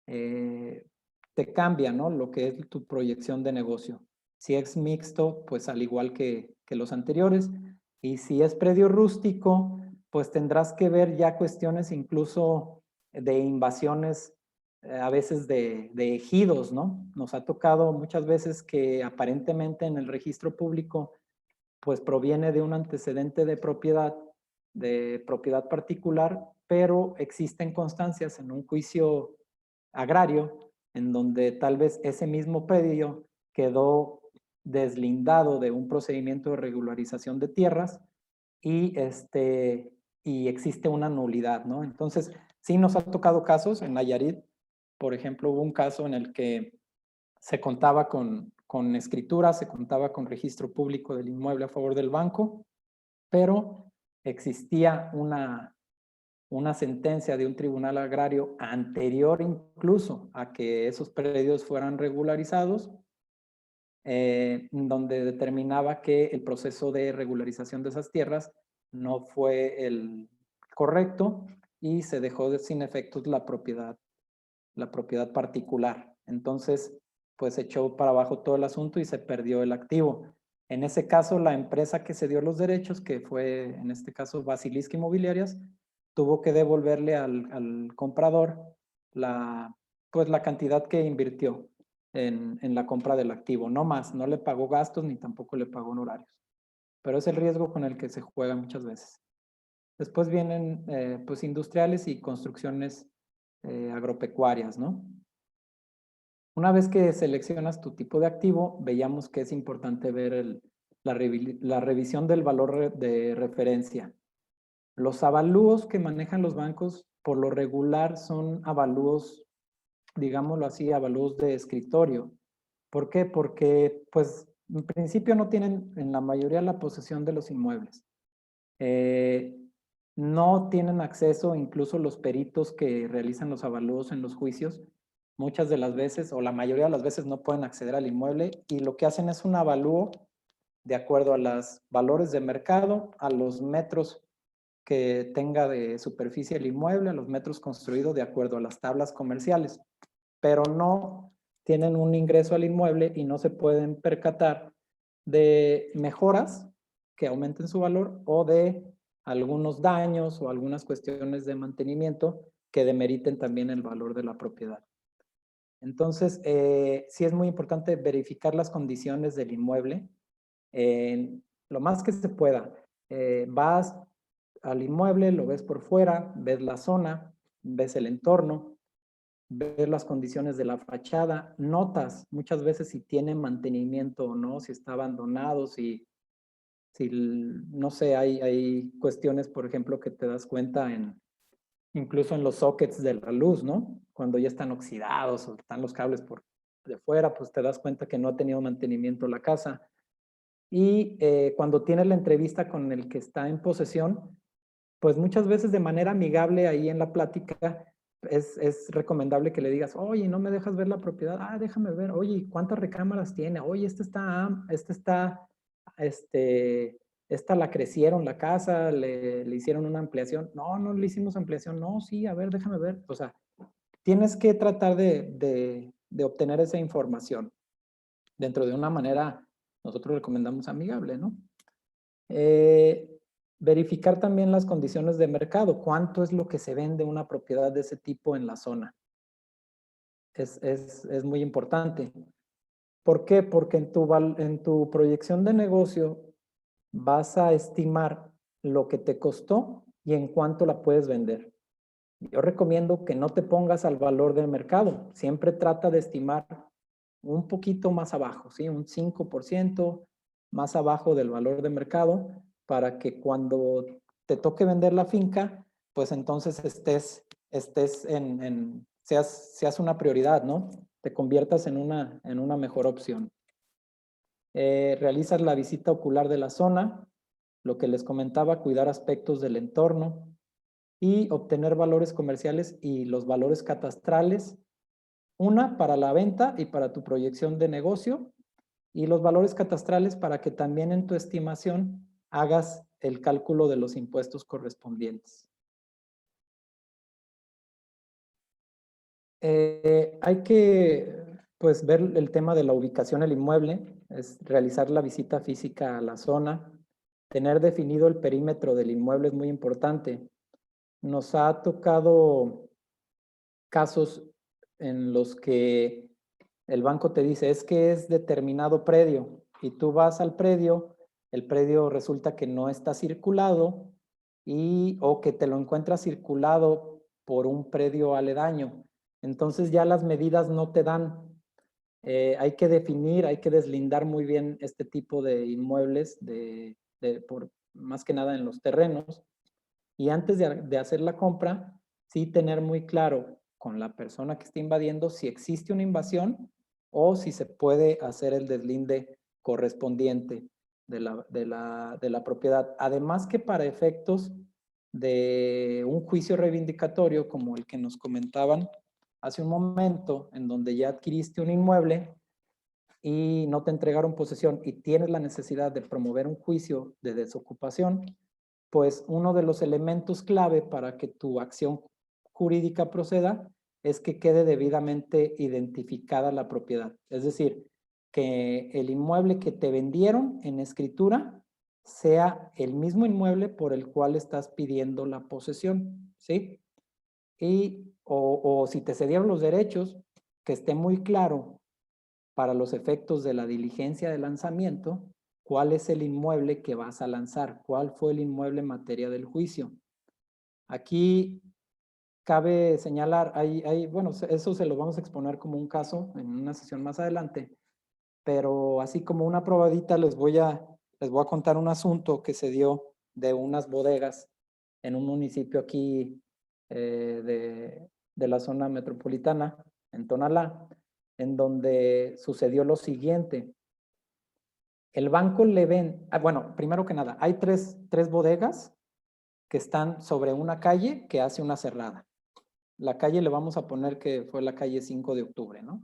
te cambia, ¿no? Lo que es tu proyección de negocio. Si es mixto, pues al igual que los anteriores, y si es predio rústico, pues tendrás que ver ya cuestiones incluso de invasiones a veces de ejidos, ¿no? Nos ha tocado muchas veces que aparentemente en el registro público pues proviene de un antecedente de propiedad particular, pero existen constancias en un juicio agrario en donde tal vez ese mismo predio quedó deslindado de un procedimiento de regularización de tierras y, y existe una nulidad, ¿no? Entonces, sí nos ha tocado casos en Nayarit, por ejemplo, hubo un caso en el que se contaba con escritura, se contaba con registro público del inmueble a favor del banco, pero existía una sentencia de un tribunal agrario anterior incluso a que esos predios fueran regularizados, donde determinaba que el proceso de regularización de esas tierras no fue el correcto y se dejó sin efectos la propiedad particular. Entonces, pues se echó para abajo todo el asunto y se perdió el activo. En ese caso, la empresa que se dio los derechos, que fue en este caso Basilisk Inmobiliarias, tuvo que devolverle al comprador pues la cantidad que invirtió en la compra del activo, no más, no le pagó gastos ni tampoco le pagó honorarios. Pero es el riesgo con el que se juega muchas veces. Después vienen pues industriales y construcciones agropecuarias, ¿no? Una vez que seleccionas tu tipo de activo, veíamos que es importante ver la revisión del valor de referencia. Los avalúos que manejan los bancos por lo regular son avalúos, digámoslo así, avalúos de escritorio. ¿Por qué? Porque, pues, en principio no tienen en la mayoría la posesión de los inmuebles. No tienen acceso, incluso los peritos que realizan los avalúos en los juicios, muchas de las veces, o la mayoría de las veces, no pueden acceder al inmueble y lo que hacen es un avalúo de acuerdo a los valores de mercado, a los metros que tenga de superficie el inmueble, a los metros construidos de acuerdo a las tablas comerciales, pero no tienen un ingreso al inmueble y no se pueden percatar de mejoras que aumenten su valor o de algunos daños o algunas cuestiones de mantenimiento que demeriten también el valor de la propiedad. Entonces, sí es muy importante verificar las condiciones del inmueble, lo más que se pueda. Vas al inmueble, lo ves por fuera, ves la zona, ves el entorno, ves las condiciones de la fachada, notas muchas veces si tiene mantenimiento o no, si está abandonado, si no sé, hay cuestiones, por ejemplo, que te das cuenta incluso en los sockets de la luz, ¿no? Cuando ya están oxidados o están los cables por de fuera, pues te das cuenta que no ha tenido mantenimiento la casa. Y cuando tienes la entrevista con el que está en posesión, pues muchas veces de manera amigable ahí en la plática es recomendable que le digas, oye, ¿no me dejas ver la propiedad? Ah, déjame ver. Oye, ¿cuántas recámaras tiene? Oye, este está esta la crecieron la casa, le hicieron una ampliación. No, no le hicimos ampliación. No, sí, a ver, déjame ver. O sea, tienes que tratar de obtener esa información dentro de una manera, nosotros recomendamos amigable, ¿no? Verificar también las condiciones de mercado. ¿Cuánto es lo que se vende una propiedad de ese tipo en la zona? Es muy importante. ¿Por qué? Porque en tu proyección de negocio vas a estimar lo que te costó y en cuánto la puedes vender. Yo recomiendo que no te pongas al valor del mercado. Siempre trata de estimar un poquito más abajo, ¿sí? Un 5% más abajo del valor de mercado para que cuando te toque vender la finca, pues entonces seas una prioridad, ¿no? Te conviertas en una mejor opción. Realizas la visita ocular de la zona, lo que les comentaba, cuidar aspectos del entorno y obtener valores comerciales y los valores catastrales, una para la venta y para tu proyección de negocio, y los valores catastrales para que también en tu estimación hagas el cálculo de los impuestos correspondientes. Hay que pues ver el tema de la ubicación del inmueble, es realizar la visita física a la zona, tener definido el perímetro del inmueble es muy importante. Nos ha tocado casos en los que el banco te dice, es que es determinado predio, y tú vas al predio, el predio resulta que no está circulado, o que te lo encuentras circulado por un predio aledaño. Entonces ya las medidas no te dan. Hay que definir, hay que deslindar muy bien este tipo de inmuebles, más que nada en los terrenos. Y antes de hacer la compra, sí tener muy claro con la persona que está invadiendo si existe una invasión o si se puede hacer el deslinde correspondiente de la propiedad. Además que para efectos de un juicio reivindicatorio como el que nos comentaban hace un momento, en donde ya adquiriste un inmueble y no te entregaron posesión y tienes la necesidad de promover un juicio de desocupación, pues uno de los elementos clave para que tu acción jurídica proceda es que quede debidamente identificada la propiedad. Es decir, que el inmueble que te vendieron en escritura sea el mismo inmueble por el cual estás pidiendo la posesión, ¿sí? O si te cedieron los derechos, que esté muy claro para los efectos de la diligencia de lanzamiento, cuál es el inmueble que vas a lanzar, cuál fue el inmueble en materia del juicio. Aquí cabe señalar, bueno, eso se lo vamos a exponer como un caso en una sesión más adelante, pero así como una probadita les voy a contar un asunto que se dio de unas bodegas en un municipio aquí de la zona metropolitana, en Tonalá, en donde sucedió lo siguiente. El banco le bueno, primero que nada, hay tres bodegas que están sobre una calle que hace una cerrada. La calle le vamos a poner que fue la calle 5 de octubre, ¿no?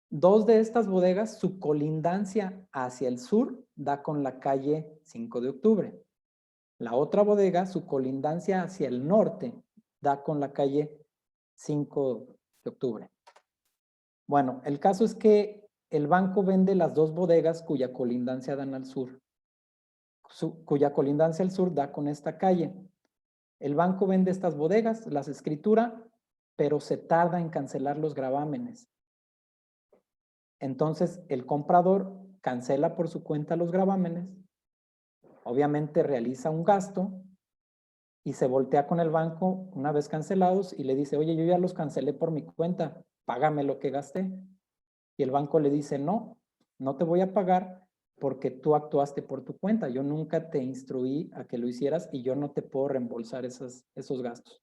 Dos de estas bodegas, su colindancia hacia el sur da con la calle 5 de octubre. La otra bodega, su colindancia hacia el norte, da con la calle 5 de octubre. Bueno, el caso es que el banco vende las dos bodegas cuya colindancia dan al sur. Cuya colindancia al sur da con esta calle. El banco vende estas bodegas, las escritura, pero se tarda en cancelar los gravámenes. Entonces, el comprador cancela por su cuenta los gravámenes, obviamente realiza un gasto y se voltea con el banco una vez cancelados y le dice, oye, yo ya los cancelé por mi cuenta, págame lo que gasté. Y el banco le dice, no, no te voy a pagar porque tú actuaste por tu cuenta. Yo nunca te instruí a que lo hicieras y yo no te puedo reembolsar esos gastos.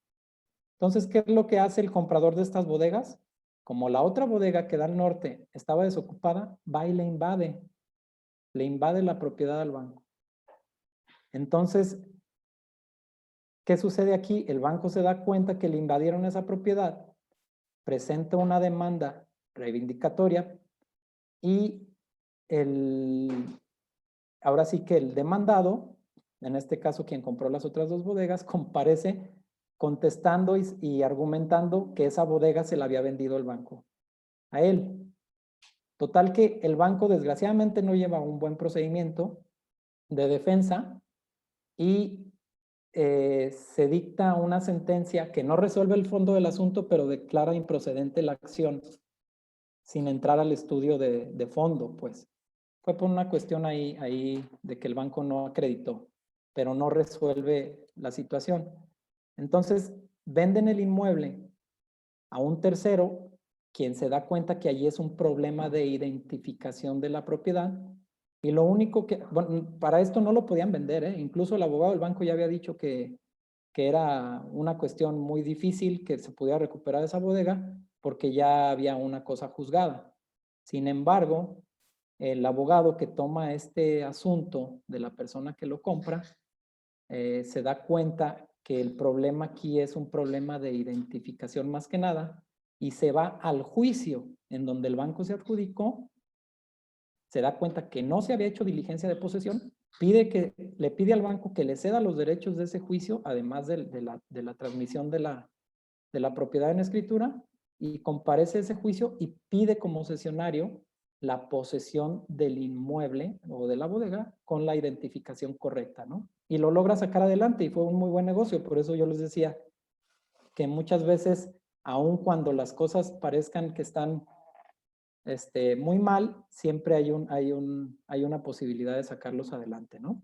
Entonces, ¿qué es lo que hace el comprador de estas bodegas? Como la otra bodega que da al norte estaba desocupada, va y le invade la propiedad al banco. Entonces, ¿qué sucede aquí? El banco se da cuenta que le invadieron esa propiedad, presenta una demanda reivindicatoria y el ahora sí que el demandado, en este caso quien compró las otras 2 bodegas, comparece contestando y argumentando que esa bodega se la había vendido el banco a él. Total que el banco desgraciadamente no lleva un buen procedimiento de defensa y se dicta una sentencia que no resuelve el fondo del asunto, pero declara improcedente la acción sin entrar al estudio de fondo, pues. Fue por una cuestión ahí de que el banco no acreditó, pero no resuelve la situación. Entonces, venden el inmueble a un tercero, quien se da cuenta que allí es un problema de identificación de la propiedad, y lo único que, bueno, para esto no lo podían vender, ¿eh? Incluso el abogado del banco ya había dicho que era una cuestión muy difícil que se pudiera recuperar esa bodega porque ya había una cosa juzgada. Sin embargo, el abogado que toma este asunto de la persona que lo compra se da cuenta que el problema aquí es un problema de identificación más que nada y se va al juicio en donde el banco se adjudicó, se da cuenta que no se había hecho diligencia de posesión, le pide al banco que le ceda los derechos de ese juicio, además de la transmisión de la propiedad en escritura, y comparece a ese juicio y pide como cesionario la posesión del inmueble o de la bodega con la identificación correcta, ¿no? Y lo logra sacar adelante y fue un muy buen negocio. Por eso yo les decía que muchas veces, aun cuando las cosas parezcan que están muy mal, siempre hay una posibilidad de sacarlos adelante, ¿no?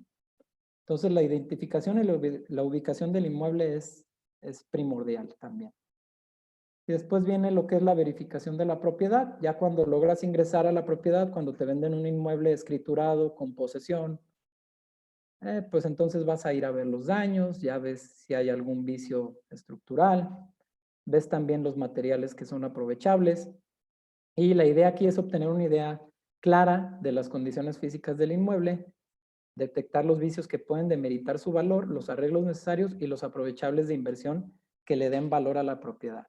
Entonces la identificación y la ubicación del inmueble es primordial también. Y después viene lo que es la verificación de la propiedad. Ya cuando logras ingresar a la propiedad, cuando te venden un inmueble escriturado con posesión, pues entonces vas a ir a ver los daños, ya ves si hay algún vicio estructural, ves también los materiales que son aprovechables. Y la idea aquí es obtener una idea clara de las condiciones físicas del inmueble, detectar los vicios que pueden demeritar su valor, los arreglos necesarios y los aprovechables de inversión que le den valor a la propiedad.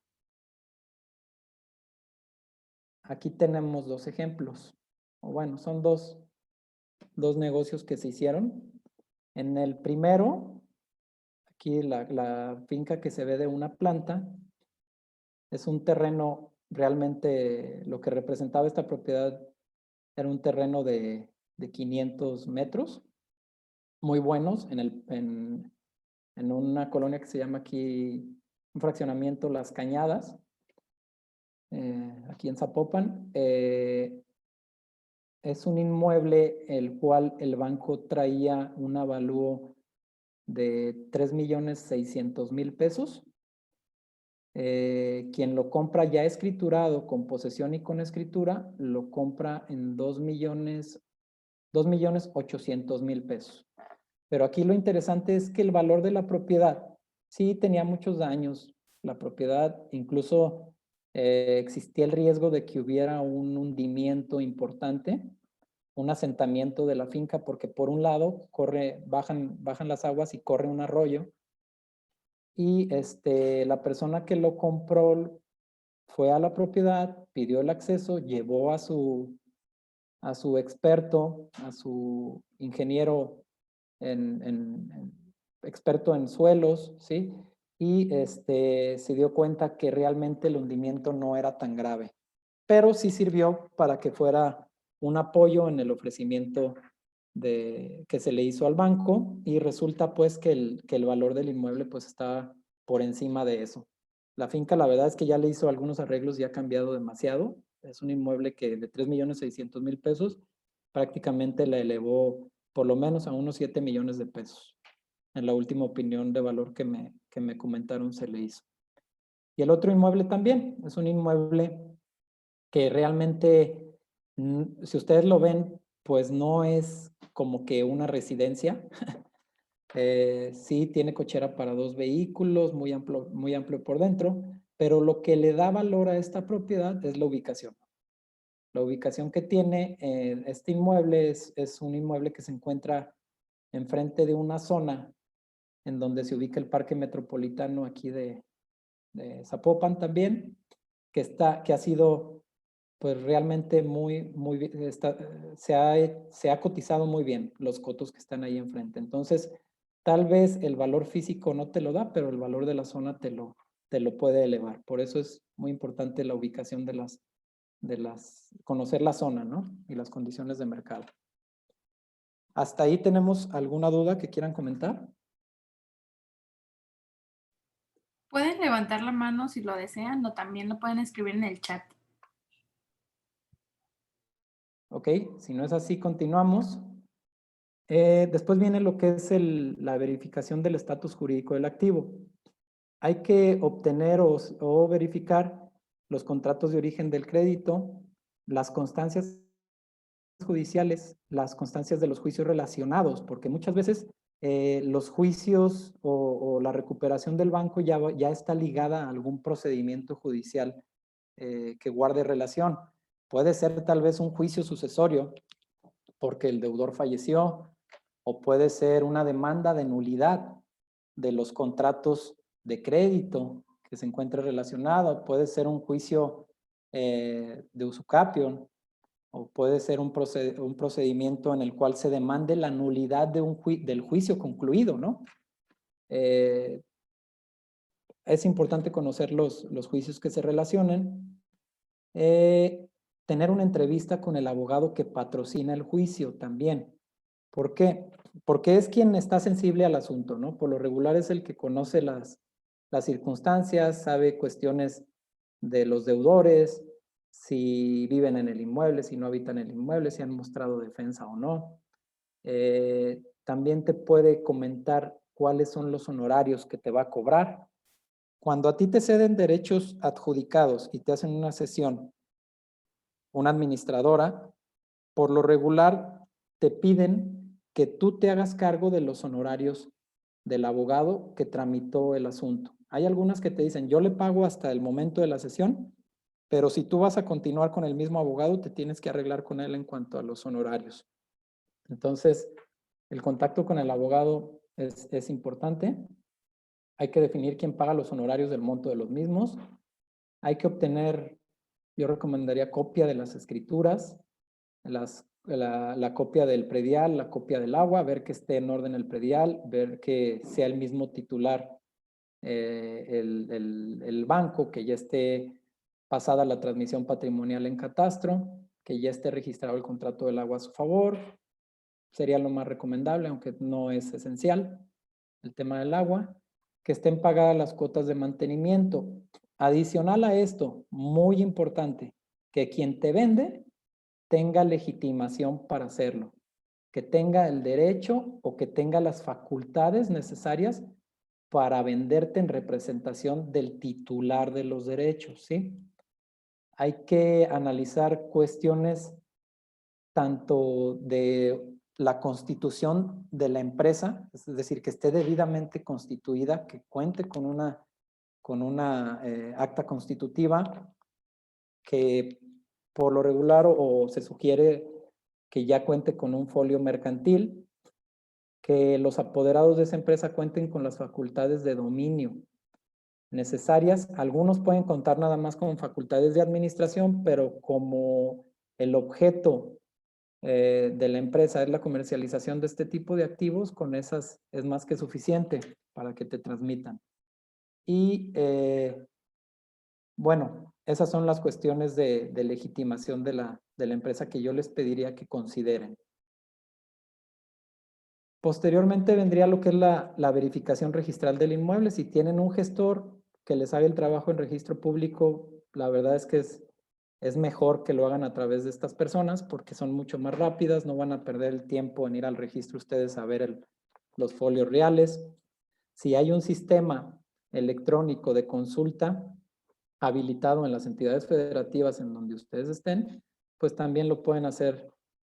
Aquí tenemos 2 ejemplos, o bueno, son dos negocios que se hicieron. En el primero, aquí la finca que se ve de una planta, es un terreno realmente, lo que representaba esta propiedad era un terreno de 500 metros, muy buenos, en una colonia que se llama aquí, un fraccionamiento Las Cañadas, aquí en Zapopan. Es un inmueble el cual el banco traía un avalúo de 3,600,000 pesos. Quien lo compra ya escriturado, con posesión y con escritura, lo compra en 2,800,000 pesos. Pero aquí lo interesante es que el valor de la propiedad, sí tenía muchos daños. La propiedad, incluso existía el riesgo de que hubiera un hundimiento importante, un asentamiento de la finca, porque por un lado bajan las aguas y corre un arroyo. Y la persona que lo compró fue a la propiedad, pidió el acceso, llevó a su experto, a su ingeniero experto en suelos, ¿sí? Y se dio cuenta que realmente el hundimiento no era tan grave, pero sí sirvió para que fuera un apoyo en el ofrecimiento que se le hizo al banco, y resulta pues que el valor del inmueble pues está por encima de eso. La finca, la verdad es que ya le hizo algunos arreglos y ha cambiado demasiado. Es un inmueble que de 3,600,000 pesos prácticamente la elevó por lo menos a unos 7 millones de pesos. En la última opinión de valor que me comentaron se le hizo. Y el otro inmueble también es un inmueble que realmente, si ustedes lo ven, pues no es como que una residencia. Sí tiene cochera para 2 vehículos, muy amplio por dentro, pero lo que le da valor a esta propiedad es la ubicación. La ubicación que tiene este inmueble es un inmueble que se encuentra enfrente de una zona en donde se ubica el Parque Metropolitano aquí de Zapopan también, que ha sido pues realmente se ha cotizado muy bien los cotos que están ahí enfrente. Entonces, tal vez el valor físico no te lo da, pero el valor de la zona te lo puede elevar. Por eso es muy importante la ubicación conocer la zona, ¿no? Y las condiciones de mercado. ¿Hasta ahí tenemos alguna duda que quieran comentar? Pueden levantar la mano si lo desean o también lo pueden escribir en el chat. Ok, si no es así, continuamos. Después viene lo que es la verificación del estatus jurídico del activo. Hay que obtener o verificar los contratos de origen del crédito, las constancias judiciales, las constancias de los juicios relacionados, porque muchas veces los juicios o la recuperación del banco ya está ligada a algún procedimiento judicial que guarde relación. Puede ser tal vez un juicio sucesorio porque el deudor falleció, o puede ser una demanda de nulidad de los contratos de crédito que se encuentre relacionado, puede ser un juicio de usucapión, o puede ser un procedimiento en el cual se demande la nulidad del juicio concluido, ¿no? Es importante conocer los juicios que se relacionen. Tener una entrevista con el abogado que patrocina el juicio también. ¿Por qué? Porque es quien está sensible al asunto, ¿no? Por lo regular es el que conoce las circunstancias, sabe cuestiones de los deudores, si viven en el inmueble, si no habitan en el inmueble, si han mostrado defensa o no. También te puede comentar cuáles son los honorarios que te va a cobrar. Cuando a ti te ceden derechos adjudicados y te hacen una cesión, una administradora, por lo regular te piden que tú te hagas cargo de los honorarios del abogado que tramitó el asunto. Hay algunas que te dicen, yo le pago hasta el momento de la sesión, pero si tú vas a continuar con el mismo abogado, te tienes que arreglar con él en cuanto a los honorarios. Entonces, el contacto con el abogado es importante. Hay que definir quién paga los honorarios del monto de los mismos. Hay que obtener, yo recomendaría copia de las escrituras, la copia del predial, la copia del agua, ver que esté en orden el predial, ver que sea el mismo titular el banco, que ya esté pasada la transmisión patrimonial en catastro, que ya esté registrado el contrato del agua a su favor. Sería lo más recomendable, aunque no es esencial, el tema del agua. Que estén pagadas las cuotas de mantenimiento. Adicional a esto, muy importante, que quien te vende tenga legitimación para hacerlo, que tenga el derecho o que tenga las facultades necesarias para venderte en representación del titular de los derechos, ¿sí? Hay que analizar cuestiones tanto de la constitución de la empresa, es decir, que esté debidamente constituida, que cuente con una acta constitutiva, que por lo regular o se sugiere que ya cuente con un folio mercantil, que los apoderados de esa empresa cuenten con las facultades de dominio necesarias. Algunos pueden contar nada más con facultades de administración, pero como el objeto de la empresa es la comercialización de este tipo de activos, con esas es más que suficiente para que te transmitan. Y bueno, esas son las cuestiones de legitimación de la empresa que yo les pediría que consideren. Posteriormente vendría lo que es la verificación registral del inmueble. Si tienen un gestor que les haga el trabajo en registro público, la verdad es que es mejor que lo hagan a través de estas personas porque son mucho más rápidas, no van a perder el tiempo en ir al registro ustedes a ver los folios reales. Si hay un sistema electrónico de consulta habilitado en las entidades federativas en donde ustedes estén, pues también lo pueden hacer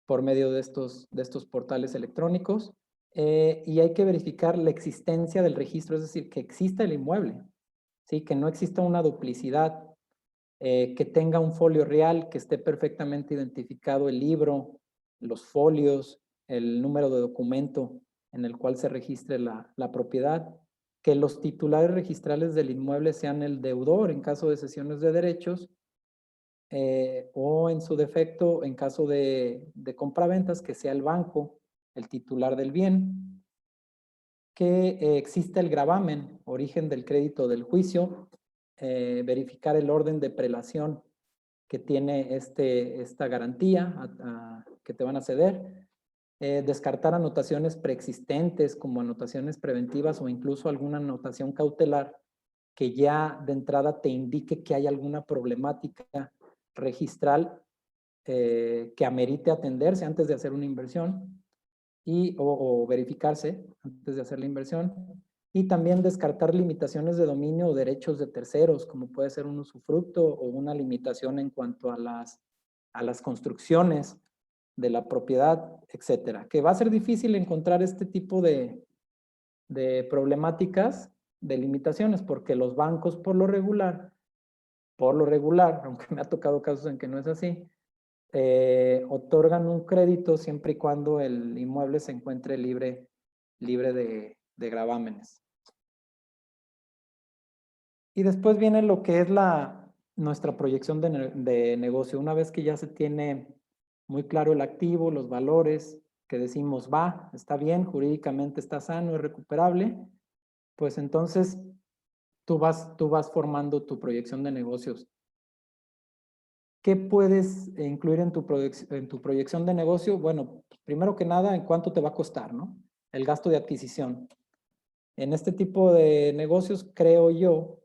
por medio de estos portales electrónicos. Y hay que verificar la existencia del registro, es decir, que exista el inmueble, ¿sí? Que no exista una duplicidad, que tenga un folio real, que esté perfectamente identificado el libro, los folios, el número de documento en el cual se registre la propiedad, que los titulares registrales del inmueble sean el deudor en caso de cesiones de derechos o en su defecto, en caso de compraventas, que sea el banco el titular del bien, que exista el gravamen, origen del crédito del juicio, verificar el orden de prelación que tiene esta garantía que te van a ceder, descartar anotaciones preexistentes como anotaciones preventivas o incluso alguna anotación cautelar que ya de entrada te indique que hay alguna problemática registral que amerite atenderse antes de hacer una inversión o verificarse antes de hacer la inversión. Y también descartar limitaciones de dominio o derechos de terceros, como puede ser un usufructo o una limitación en cuanto a las construcciones de la propiedad, etcétera. Que va a ser difícil encontrar este tipo de problemáticas, de limitaciones, porque los bancos por lo regular, aunque me ha tocado casos en que no es así, otorgan un crédito siempre y cuando el inmueble se encuentre libre de gravámenes. Y después viene lo que es nuestra proyección de negocio. Una vez que ya se tiene muy claro el activo, los valores, que decimos, está bien, jurídicamente está sano, es recuperable, pues entonces tú vas formando tu proyección de negocios. ¿Qué puedes incluir en tu proyección de negocio? Bueno, primero que nada, ¿en cuánto te va a costar, no? El gasto de adquisición. En este tipo de negocios creo yo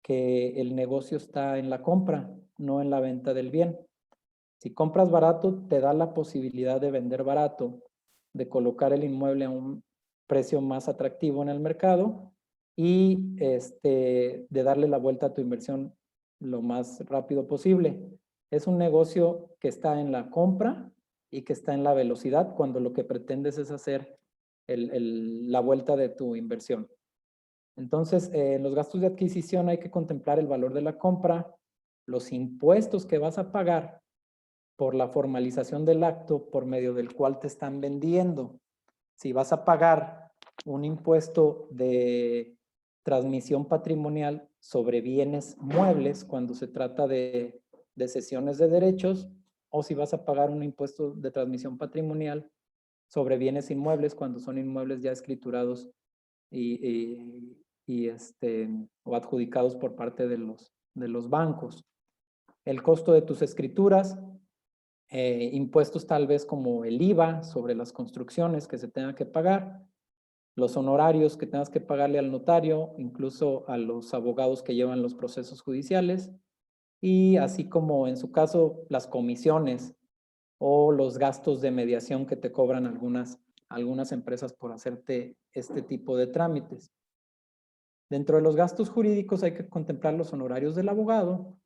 que el negocio está en la compra, no en la venta del bien. Si compras barato, te da la posibilidad de vender barato, de colocar el inmueble a un precio más atractivo en el mercado y de darle la vuelta a tu inversión lo más rápido posible. Es un negocio que está en la compra y que está en la velocidad cuando lo que pretendes es hacer la vuelta de tu inversión. Entonces, en los gastos de adquisición hay que contemplar el valor de la compra, los impuestos que vas a pagar por la formalización del acto por medio del cual te están vendiendo. Si vas a pagar un impuesto de transmisión patrimonial sobre bienes muebles cuando se trata de cesiones de derechos, o si vas a pagar un impuesto de transmisión patrimonial sobre bienes inmuebles cuando son inmuebles ya escriturados o adjudicados por parte de los bancos. El costo de tus escrituras, impuestos tal vez como el IVA sobre las construcciones que se tengan que pagar, los honorarios que tengas que pagarle al notario, incluso a los abogados que llevan los procesos judiciales, y así como en su caso las comisiones o los gastos de mediación que te cobran algunas empresas por hacerte este tipo de trámites. Dentro de los gastos jurídicos hay que contemplar los honorarios del abogado,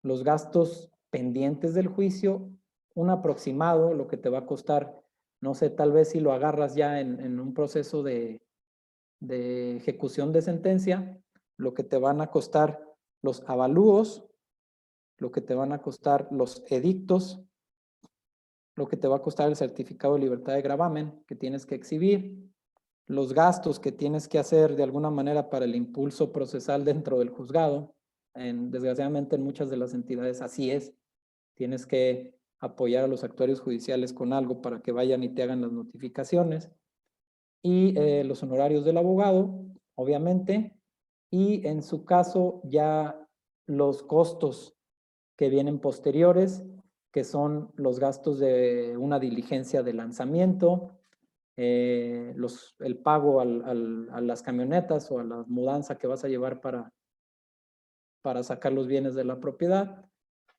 los gastos pendientes del juicio, un aproximado, lo que te va a costar, no sé, tal vez si lo agarras ya en un proceso de ejecución de sentencia, lo que te van a costar los avalúos, lo que te van a costar los edictos, lo que te va a costar el certificado de libertad de gravamen que tienes que exhibir, los gastos que tienes que hacer de alguna manera para el impulso procesal dentro del juzgado. Desgraciadamente en muchas de las entidades así es. Tienes que apoyar a los actuarios judiciales con algo para que vayan y te hagan las notificaciones. Y los honorarios del abogado, obviamente. Y en su caso ya los costos que vienen posteriores, que son los gastos de una diligencia de lanzamiento, el pago a las camionetas o a la mudanza que vas a llevar para sacar los bienes de la propiedad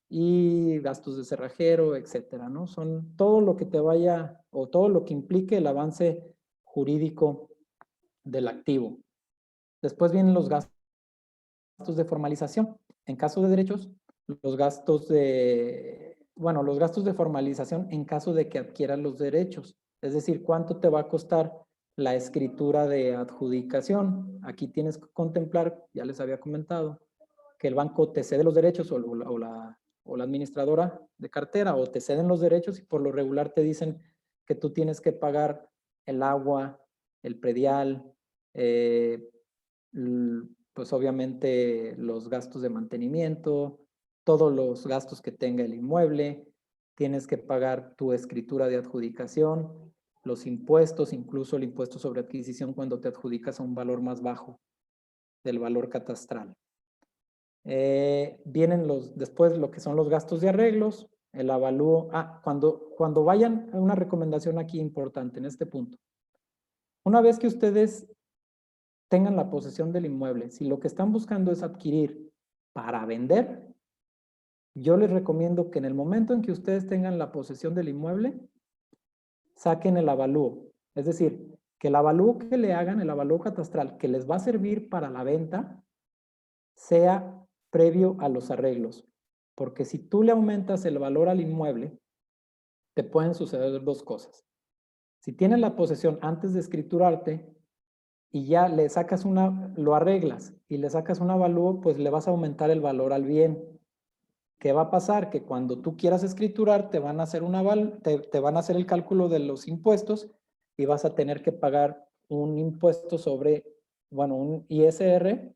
y gastos de cerrajero, etcétera, ¿no? Son todo lo que te vaya o todo lo que implique el avance jurídico del activo. Después vienen los gastos de formalización. En caso de derechos, los gastos de formalización en caso de que adquieras los derechos. Es decir, ¿cuánto te va a costar la escritura de adjudicación? Aquí tienes que contemplar, ya les había comentado, que el banco te cede los derechos o la administradora de cartera o te ceden los derechos y por lo regular te dicen que tú tienes que pagar el agua, el predial, pues obviamente los gastos de mantenimiento, todos los gastos que tenga el inmueble, tienes que pagar tu escritura de adjudicación, los impuestos, incluso el impuesto sobre adquisición cuando te adjudicas a un valor más bajo del valor catastral. Vienen después lo que son los gastos de arreglos, el avalúo. Cuando vayan, una recomendación aquí importante en este punto. Una vez que ustedes tengan la posesión del inmueble, si lo que están buscando es adquirir para vender, yo les recomiendo que en el momento en que ustedes tengan la posesión del inmueble, saquen el avalúo. Es decir, que el avalúo que le hagan, el avalúo catastral que les va a servir para la venta, sea previo a los arreglos. Porque si tú le aumentas el valor al inmueble, te pueden suceder dos cosas. Si tienes la posesión antes de escriturarte y ya le sacas lo arreglas y le sacas un avalúo, pues le vas a aumentar el valor al bien. ¿Qué va a pasar? Que cuando tú quieras escriturar, te van a hacer te van a hacer el cálculo de los impuestos y vas a tener que pagar un impuesto un ISR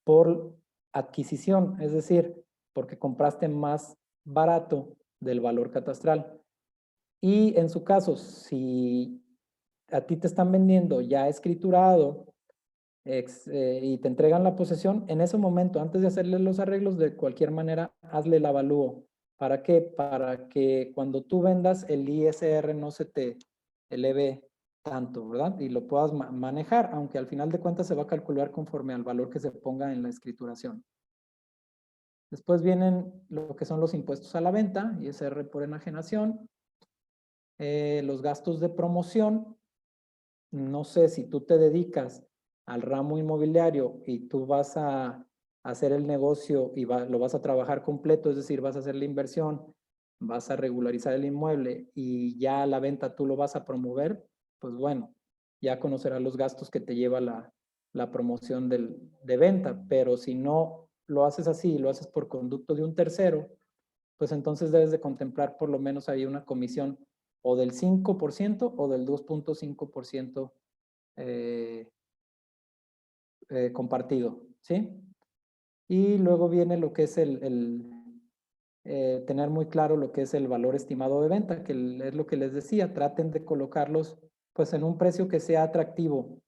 por adquisición, es decir, porque compraste más barato del valor catastral. Y en su caso, si a ti te están vendiendo ya escriturado y te entregan la posesión, en ese momento, antes de hacerle los arreglos, de cualquier manera, hazle el avalúo. ¿Para qué? Para que cuando tú vendas, el ISR no se te eleve tanto, ¿verdad? Y lo puedas manejar, aunque al final de cuentas se va a calcular conforme al valor que se ponga en la escrituración. Después vienen lo que son los impuestos a la venta, ISR por enajenación, los gastos de promoción. No sé si tú te dedicas al ramo inmobiliario y tú vas a hacer el negocio y lo vas a trabajar completo, es decir, vas a hacer la inversión, vas a regularizar el inmueble y ya a la venta tú lo vas a promover, pues bueno, ya conocerás los gastos que te lleva la promoción de venta, pero si no lo haces así, lo haces por conducto de un tercero, pues entonces debes de contemplar por lo menos ahí una comisión o del 5% o del 2.5% compartido, ¿sí? Y luego viene lo que es tener muy claro lo que es el valor estimado de venta, que es lo que les decía, traten de colocarlos pues en un precio que sea atractivo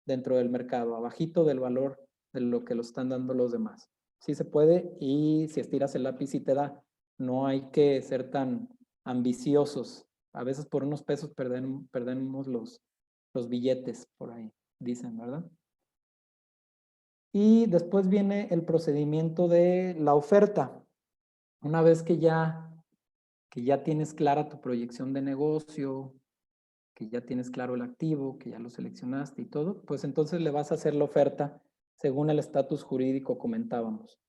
dentro del mercado, abajito del valor de lo que lo están dando los demás. Sí se puede y si estiras el lápiz sí te da. No hay que ser tan ambiciosos. A veces por unos pesos perdemos los billetes por ahí, dicen, ¿verdad? Y después viene el procedimiento de la oferta. Una vez que ya tienes clara tu proyección de negocio, que ya tienes claro el activo, que ya lo seleccionaste y todo, pues entonces le vas a hacer la oferta según el estatus jurídico comentábamos.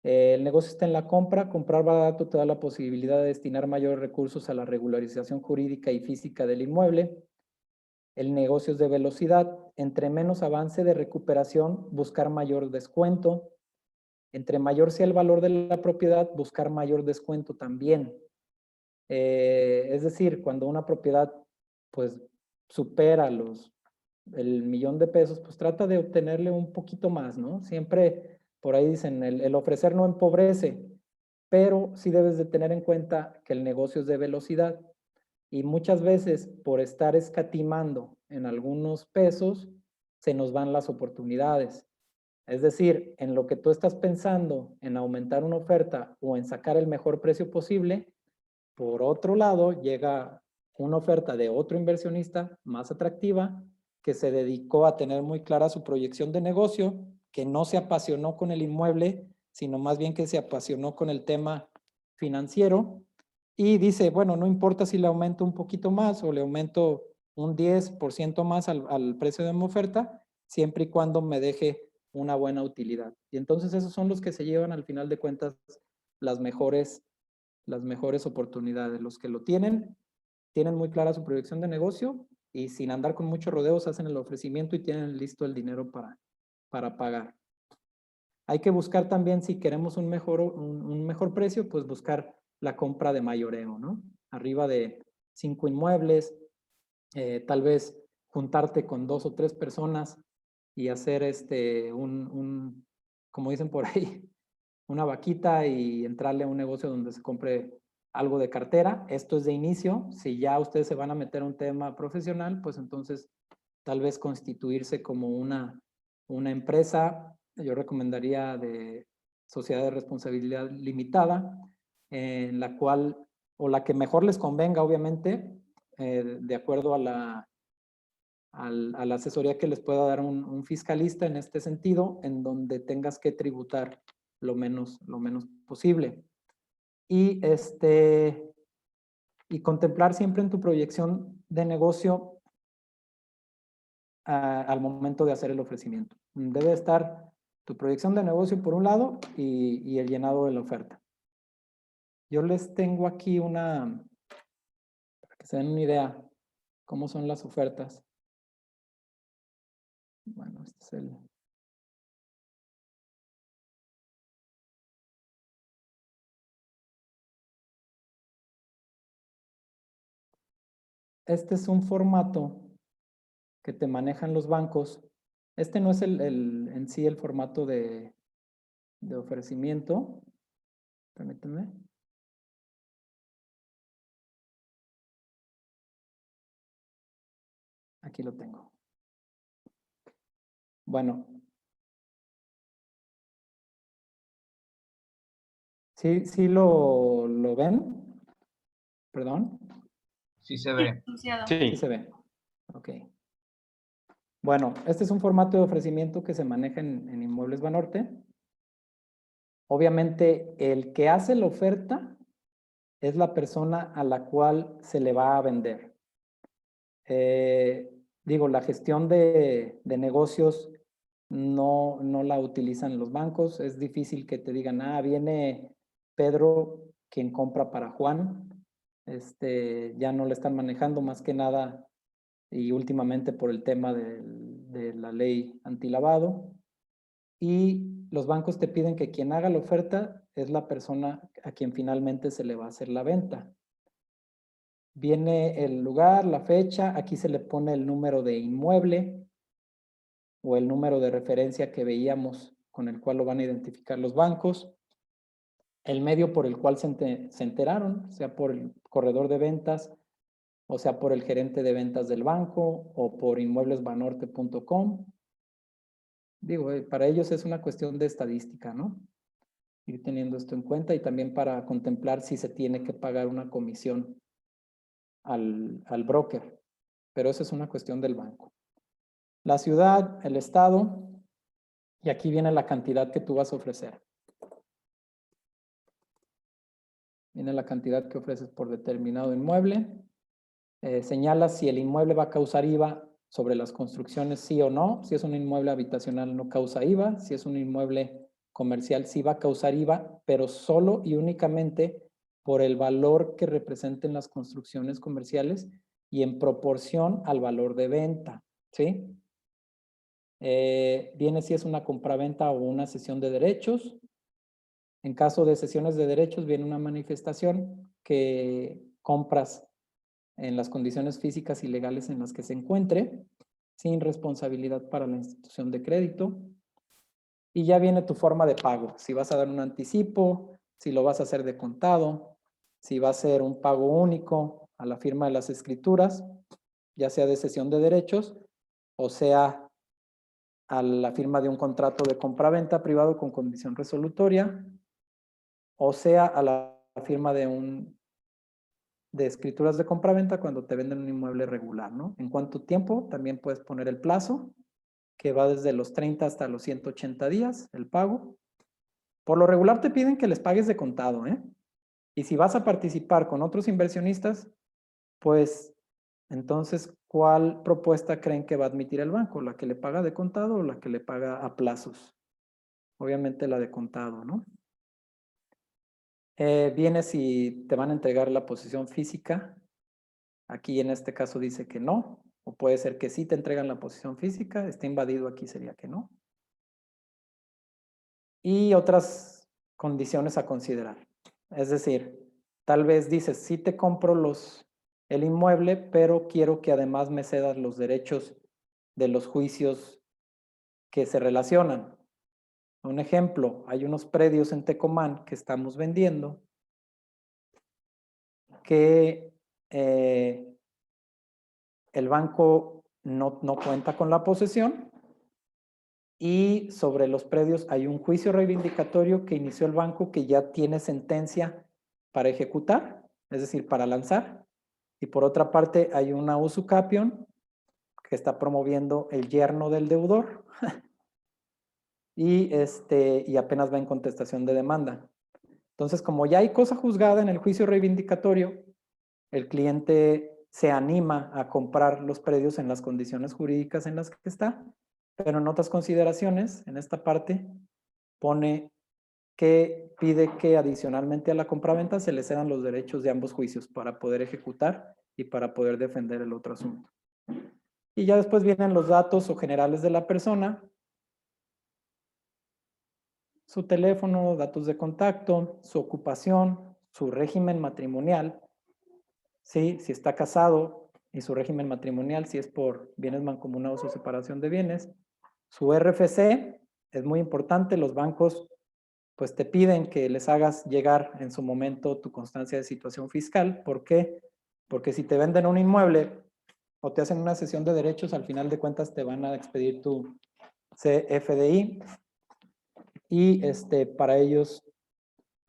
El negocio está en la compra, comprar barato te da la posibilidad de destinar mayores recursos a la regularización jurídica y física del inmueble. El negocio es de velocidad, entre menos avance de recuperación, buscar mayor descuento. Entre mayor sea el valor de la propiedad, buscar mayor descuento también. Es decir, cuando una propiedad pues supera el 1,000,000 de pesos, pues trata de obtenerle un poquito más, ¿no? Siempre por ahí dicen, el ofrecer no empobrece, pero sí debes de tener en cuenta que el negocio es de velocidad y muchas veces por estar escatimando en algunos pesos, se nos van las oportunidades. Es decir, en lo que tú estás pensando en aumentar una oferta o en sacar el mejor precio posible, por otro lado llega una oferta de otro inversionista más atractiva que se dedicó a tener muy clara su proyección de negocio, que no se apasionó con el inmueble, sino más bien que se apasionó con el tema financiero y dice, bueno, no importa si le aumento un poquito más o le aumento un 10% más al precio de mi oferta, siempre y cuando me deje una buena utilidad. Y entonces esos son los que se llevan al final de cuentas las mejores oportunidades. Los que lo tienen muy clara su proyección de negocio y sin andar con muchos rodeos hacen el ofrecimiento y tienen listo el dinero para pagar. Hay que buscar también, si queremos un mejor precio, pues buscar la compra de mayoreo, ¿no? Arriba de 5 inmuebles, tal vez juntarte con 2 o 3 personas y hacer como dicen por ahí, una vaquita y entrarle a un negocio donde se compre algo de cartera. Esto es de inicio. Si ya ustedes se van a meter a un tema profesional, pues entonces tal vez constituirse como una empresa. Yo recomendaría de sociedad de responsabilidad limitada, en la cual, o la que mejor les convenga, obviamente, de acuerdo a la asesoría que les pueda dar un fiscalista en este sentido, en donde tengas que tributar lo menos posible. Y contemplar siempre en tu proyección de negocio al momento de hacer el ofrecimiento. Debe estar tu proyección de negocio por un lado y el llenado de la oferta. Yo les tengo aquí para que se den una idea cómo son las ofertas. Bueno, este es el... Este es un formato que te manejan los bancos. Este no es en sí el formato de ofrecimiento. Permítanme. Aquí lo tengo. Bueno. ¿Sí lo ven? ¿Perdón? Sí se ve. Sí se ve. Ok. Bueno, este es un formato de ofrecimiento que se maneja en Inmuebles Banorte. Obviamente, el que hace la oferta es la persona a la cual se le va a vender. Digo, la gestión de negocios no la utilizan los bancos. Es difícil que te digan, viene Pedro, quien compra para Juan. Ya no le están manejando más que nada y últimamente por el tema de la ley antilavado. Y los bancos te piden que quien haga la oferta es la persona a quien finalmente se le va a hacer la venta. Viene el lugar, la fecha, aquí se le pone el número de inmueble o el número de referencia que veíamos con el cual lo van a identificar los bancos, el medio por el cual se enteraron, sea por el corredor de ventas, o sea por el gerente de ventas del banco o por inmueblesbanorte.com. Digo, para ellos es una cuestión de estadística, ¿no? Ir teniendo esto en cuenta y también para contemplar si se tiene que pagar una comisión al broker, pero eso es una cuestión del banco. La ciudad, el estado, y aquí viene la cantidad que tú vas a ofrecer. Viene la cantidad que ofreces por determinado inmueble. Señala si el inmueble va a causar IVA sobre las construcciones, sí o no. Si es un inmueble habitacional, no causa IVA. Si es un inmueble comercial, sí va a causar IVA, pero solo y únicamente por el valor que representen las construcciones comerciales y en proporción al valor de venta, ¿sí? Viene si es una compraventa o una cesión de derechos. En caso de cesiones de derechos, viene una manifestación que compras en las condiciones físicas y legales en las que se encuentre, sin responsabilidad para la institución de crédito. Y ya viene tu forma de pago. Si vas a dar un anticipo, si lo vas a hacer de contado, si va a ser un pago único a la firma de las escrituras, ya sea de cesión de derechos o sea a la firma de un contrato de compraventa privado con condición resolutoria, o sea a la firma de escrituras de compraventa cuando te venden un inmueble regular, ¿no? En cuánto tiempo, también puedes poner el plazo, que va desde los 30 hasta los 180 días, el pago. Por lo regular te piden que les pagues de contado, ¿eh? Y si vas a participar con otros inversionistas, pues entonces, ¿cuál propuesta creen que va a admitir el banco? ¿La que le paga de contado o la que le paga a plazos? Obviamente la de contado, ¿no? Viene si te van a entregar la posición física. Aquí en este caso dice que no, o puede ser que sí te entregan la posición física, está invadido, aquí sería que no. Y otras condiciones a considerar. Es decir, tal vez dices, sí te compro el inmueble, pero quiero que además me cedas los derechos de los juicios que se relacionan. Un ejemplo, hay unos predios en Tecomán que estamos vendiendo que el banco no cuenta con la posesión y sobre los predios hay un juicio reivindicatorio que inició el banco que ya tiene sentencia para ejecutar, es decir, para lanzar. Y por otra parte hay una usucapión que está promoviendo el yerno del deudor y apenas va en contestación de demanda. Entonces, como ya hay cosa juzgada en el juicio reivindicatorio, el cliente se anima a comprar los predios en las condiciones jurídicas en las que está, pero en otras consideraciones, en esta parte, pone que pide que adicionalmente a la compraventa se le cedan los derechos de ambos juicios para poder ejecutar y para poder defender el otro asunto. Y ya después vienen los datos o generales de la persona, su teléfono, datos de contacto, su ocupación, su régimen matrimonial, ¿sí? Si está casado y su régimen matrimonial, si es por bienes mancomunados o separación de bienes, su RFC, es muy importante, los bancos pues te piden que les hagas llegar en su momento tu constancia de situación fiscal. ¿Por qué? Porque si te venden un inmueble o te hacen una cesión de derechos, al final de cuentas te van a expedir tu CFDI y para ellos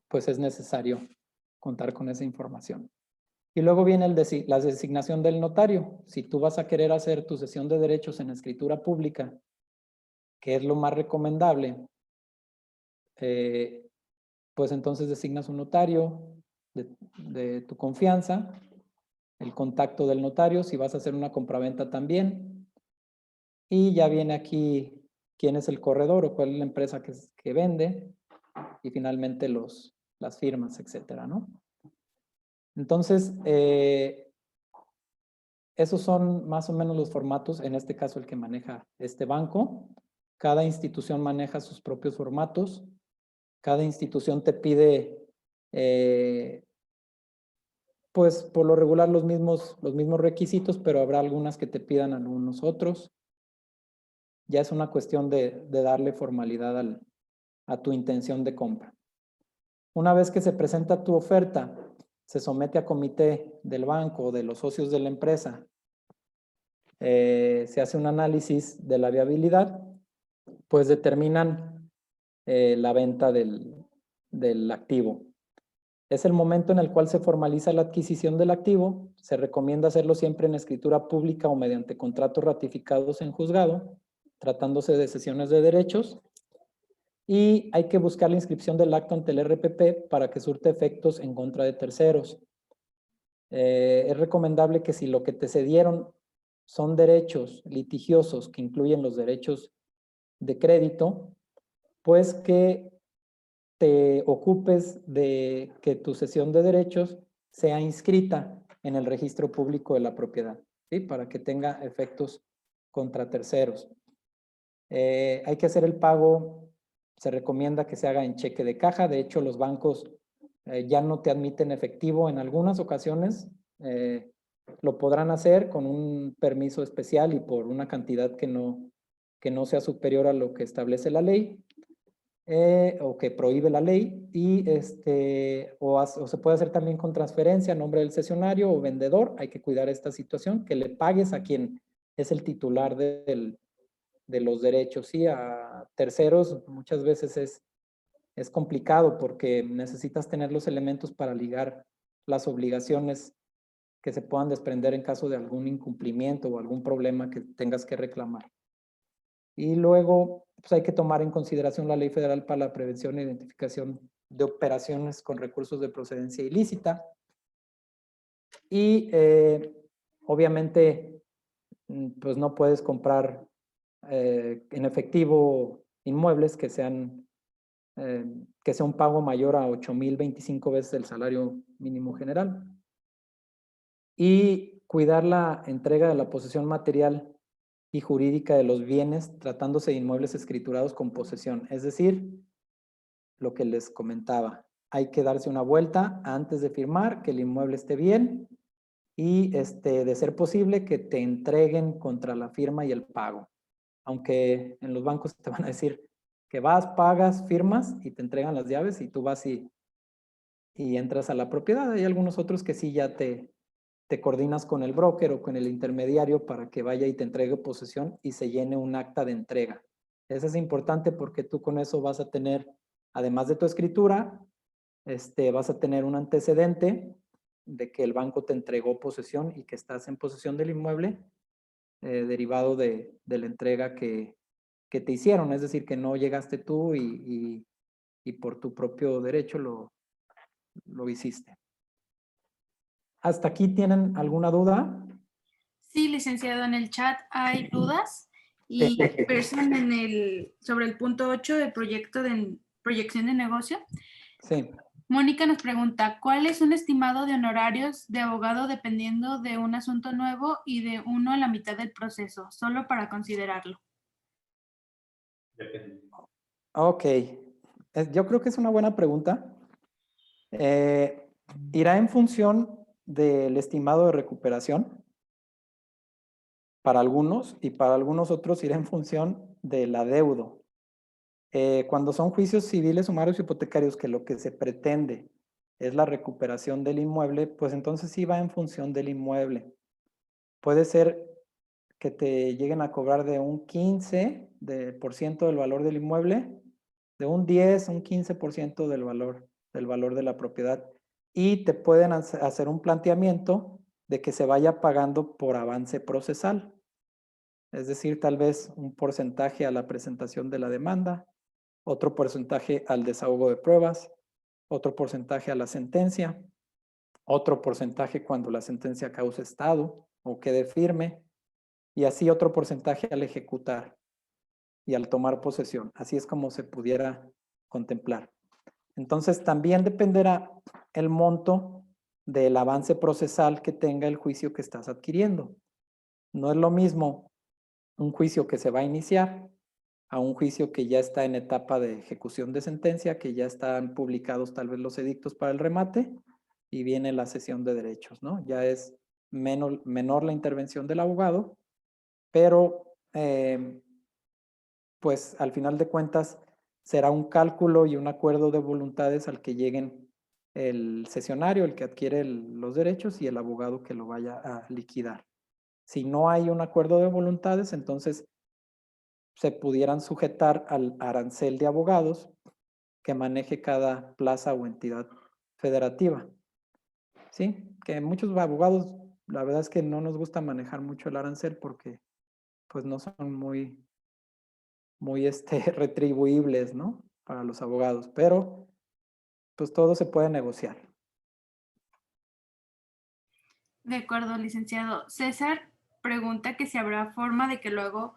pues es necesario contar con esa información. Y luego viene la designación del notario. Si tú vas a querer hacer tu cesión de derechos en escritura pública, que es lo más recomendable, pues entonces designas un notario de tu confianza, el contacto del notario, si vas a hacer una compraventa también, y ya viene aquí quién es el corredor o cuál es la empresa que vende, y finalmente las firmas, etcétera, ¿no? Entonces, esos son más o menos los formatos, en este caso el que maneja este banco. Cada institución maneja sus propios formatos. Cada institución te pide, pues por lo regular los mismos requisitos, pero habrá algunas que te pidan algunos otros. Ya es una cuestión de darle formalidad a tu intención de compra. Una vez que se presenta tu oferta, se somete a comité del banco o de los socios de la empresa. Se hace un análisis de la viabilidad, pues determinan la venta del activo. Es el momento en el cual se formaliza la adquisición del activo. Se recomienda hacerlo siempre en escritura pública o mediante contratos ratificados en juzgado, tratándose de cesiones de derechos. Y hay que buscar la inscripción del acto ante el RPP para que surte efectos en contra de terceros. Es recomendable que si lo que te cedieron son derechos litigiosos que incluyen los derechos de crédito, pues que te ocupes de que tu cesión de derechos sea inscrita en el registro público de la propiedad, ¿sí? Para que tenga efectos contra terceros. Hay que hacer el pago, se recomienda que se haga en cheque de caja. De hecho, los bancos ya no te admiten efectivo en algunas ocasiones. Lo podrán hacer con un permiso especial y por una cantidad que no sea superior a lo que establece la ley. O que prohíbe la ley, y o se puede hacer también con transferencia a nombre del cesionario o vendedor. Hay que cuidar esta situación, que le pagues a quien es el titular de los derechos. Sí, a terceros muchas veces es complicado porque necesitas tener los elementos para ligar las obligaciones que se puedan desprender en caso de algún incumplimiento o algún problema que tengas que reclamar. Y luego pues hay que tomar en consideración la Ley Federal para la Prevención e Identificación de Operaciones con Recursos de Procedencia Ilícita. Y obviamente pues no puedes comprar en efectivo inmuebles que sea un pago mayor a 8,025 veces el salario mínimo general. Y cuidar la entrega de la posesión material y jurídica de los bienes tratándose de inmuebles escriturados con posesión. Es decir, lo que les comentaba, hay que darse una vuelta antes de firmar, que el inmueble esté bien y de ser posible que te entreguen contra la firma y el pago. Aunque en los bancos te van a decir, que vas, pagas, firmas y te entregan las llaves y tú vas y entras a la propiedad. Hay algunos otros que sí ya te coordinas con el broker o con el intermediario para que vaya y te entregue posesión y se llene un acta de entrega. Eso es importante porque tú con eso vas a tener, además de tu escritura, vas a tener un antecedente de que el banco te entregó posesión y que estás en posesión del inmueble derivado de la entrega que te hicieron. Es decir, que no llegaste tú y por tu propio derecho lo hiciste. ¿Hasta aquí tienen alguna duda? Sí, licenciado, en el chat hay dudas y versan sobre el punto 8 del proyecto de proyección de negocio. Sí. Mónica nos pregunta, ¿cuál es un estimado de honorarios de abogado dependiendo de un asunto nuevo y de uno a la mitad del proceso? Solo para considerarlo. Ok. Yo creo que es una buena pregunta. Irá en función del estimado de recuperación para algunos y para algunos otros irá en función del adeudo. Cuando son juicios civiles, sumarios, hipotecarios, que lo que se pretende es la recuperación del inmueble, pues entonces sí va en función del inmueble. Puede ser que te lleguen a cobrar de un 15% del valor del inmueble, de un 10, un 15% del valor de la propiedad. Y te pueden hacer un planteamiento de que se vaya pagando por avance procesal. Es decir, tal vez un porcentaje a la presentación de la demanda, otro porcentaje al desahogo de pruebas, otro porcentaje a la sentencia, otro porcentaje cuando la sentencia cause estado o quede firme, y así otro porcentaje al ejecutar y al tomar posesión. Así es como se pudiera contemplar. Entonces, también dependerá el monto del avance procesal que tenga el juicio que estás adquiriendo. No es lo mismo un juicio que se va a iniciar a un juicio que ya está en etapa de ejecución de sentencia, que ya están publicados tal vez los edictos para el remate y viene la cesión de derechos, ¿no? Ya es menor la intervención del abogado, pero pues al final de cuentas será un cálculo y un acuerdo de voluntades al que lleguen el cesionario, el que adquiere los derechos y el abogado que lo vaya a liquidar. Si no hay un acuerdo de voluntades, entonces se pudieran sujetar al arancel de abogados que maneje cada plaza o entidad federativa. ¿Sí? Que muchos abogados, la verdad es que no nos gusta manejar mucho el arancel porque pues no son muy retribuibles, ¿no? Para los abogados, pero pues todo se puede negociar. De acuerdo, licenciado. César pregunta que si habrá forma de que luego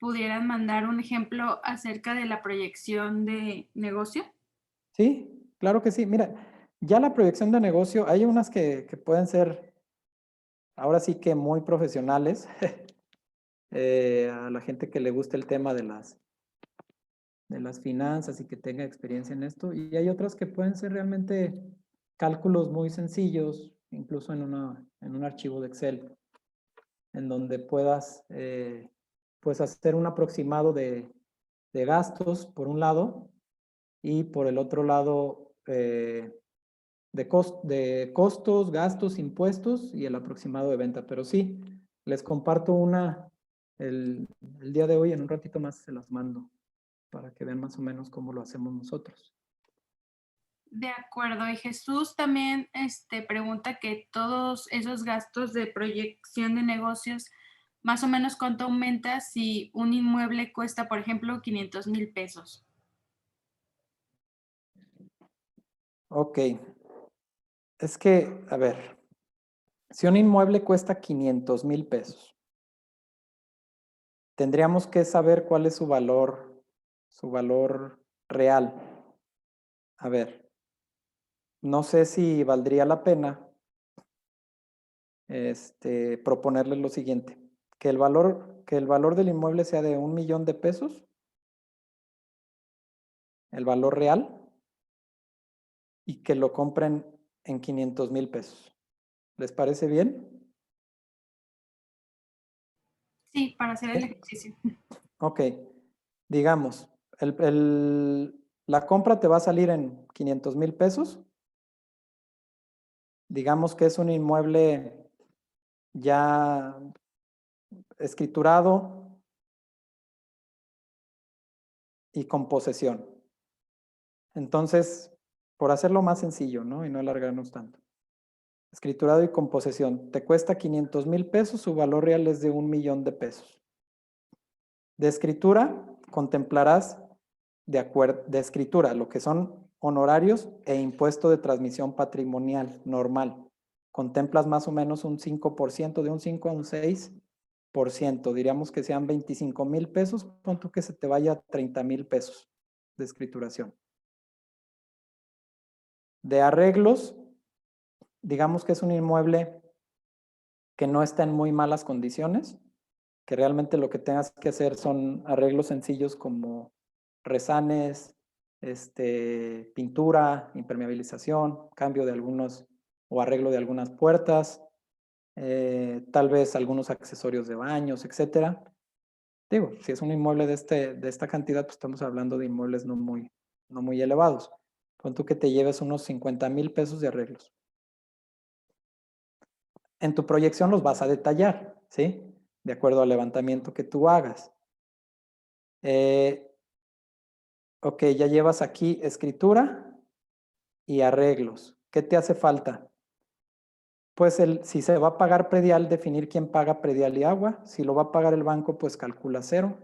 pudieran mandar un ejemplo acerca de la proyección de negocio. Sí, claro que sí. Mira, ya la proyección de negocio, hay unas que pueden ser ahora sí que muy profesionales. A la gente que le gusta el tema de las finanzas y que tenga experiencia en esto. Y hay otras que pueden ser realmente cálculos muy sencillos, incluso en un archivo de Excel, en donde puedas pues hacer un aproximado de gastos por un lado y por el otro lado de costos, gastos, impuestos y el aproximado de venta. Pero sí, les comparto una el día de hoy, en un ratito más se las mando para que vean más o menos cómo lo hacemos nosotros. De acuerdo. Y Jesús también pregunta que todos esos gastos de proyección de negocios, más o menos cuánto aumenta si un inmueble cuesta, por ejemplo, 500,000 pesos. Ok. Es que, a ver, si un inmueble cuesta 500,000 pesos, tendríamos que saber cuál es su valor real. A ver, no sé si valdría la pena proponerle lo siguiente, que el valor del inmueble sea de 1,000,000 de pesos, el valor real, y que lo compren en 500,000 pesos. ¿Les parece bien? Sí, para hacer el Sí. ejercicio. Ok, digamos, La compra te va a salir en 500,000 pesos. Digamos que es un inmueble ya escriturado y con posesión. Entonces, por hacerlo más sencillo, ¿no? Y no alargarnos tanto. Escriturado y con posesión. Te cuesta 500,000 pesos, su valor real es de 1,000,000 de pesos. De escritura, contemplarás de escritura, lo que son honorarios e impuesto de transmisión patrimonial normal. Contemplas más o menos un 5%, de un 5 a un 6%. Diríamos que sean 25,000 pesos, pon tú que se te vaya a 30,000 pesos de escrituración. De arreglos, digamos que es un inmueble que no está en muy malas condiciones, que realmente lo que tengas que hacer son arreglos sencillos como resanes, pintura, impermeabilización, cambio de algunos o arreglo de algunas puertas, tal vez algunos accesorios de baños, etcétera. Digo, si es un inmueble de esta cantidad, pues estamos hablando de inmuebles no muy elevados. Pon tú que te lleves unos 50,000 pesos de arreglos. En tu proyección los vas a detallar, ¿sí? De acuerdo al levantamiento que tú hagas. Ok, ya llevas aquí escritura y arreglos. ¿Qué te hace falta? Pues si se va a pagar predial, definir quién paga predial y agua. Si lo va a pagar el banco, pues calcula 0.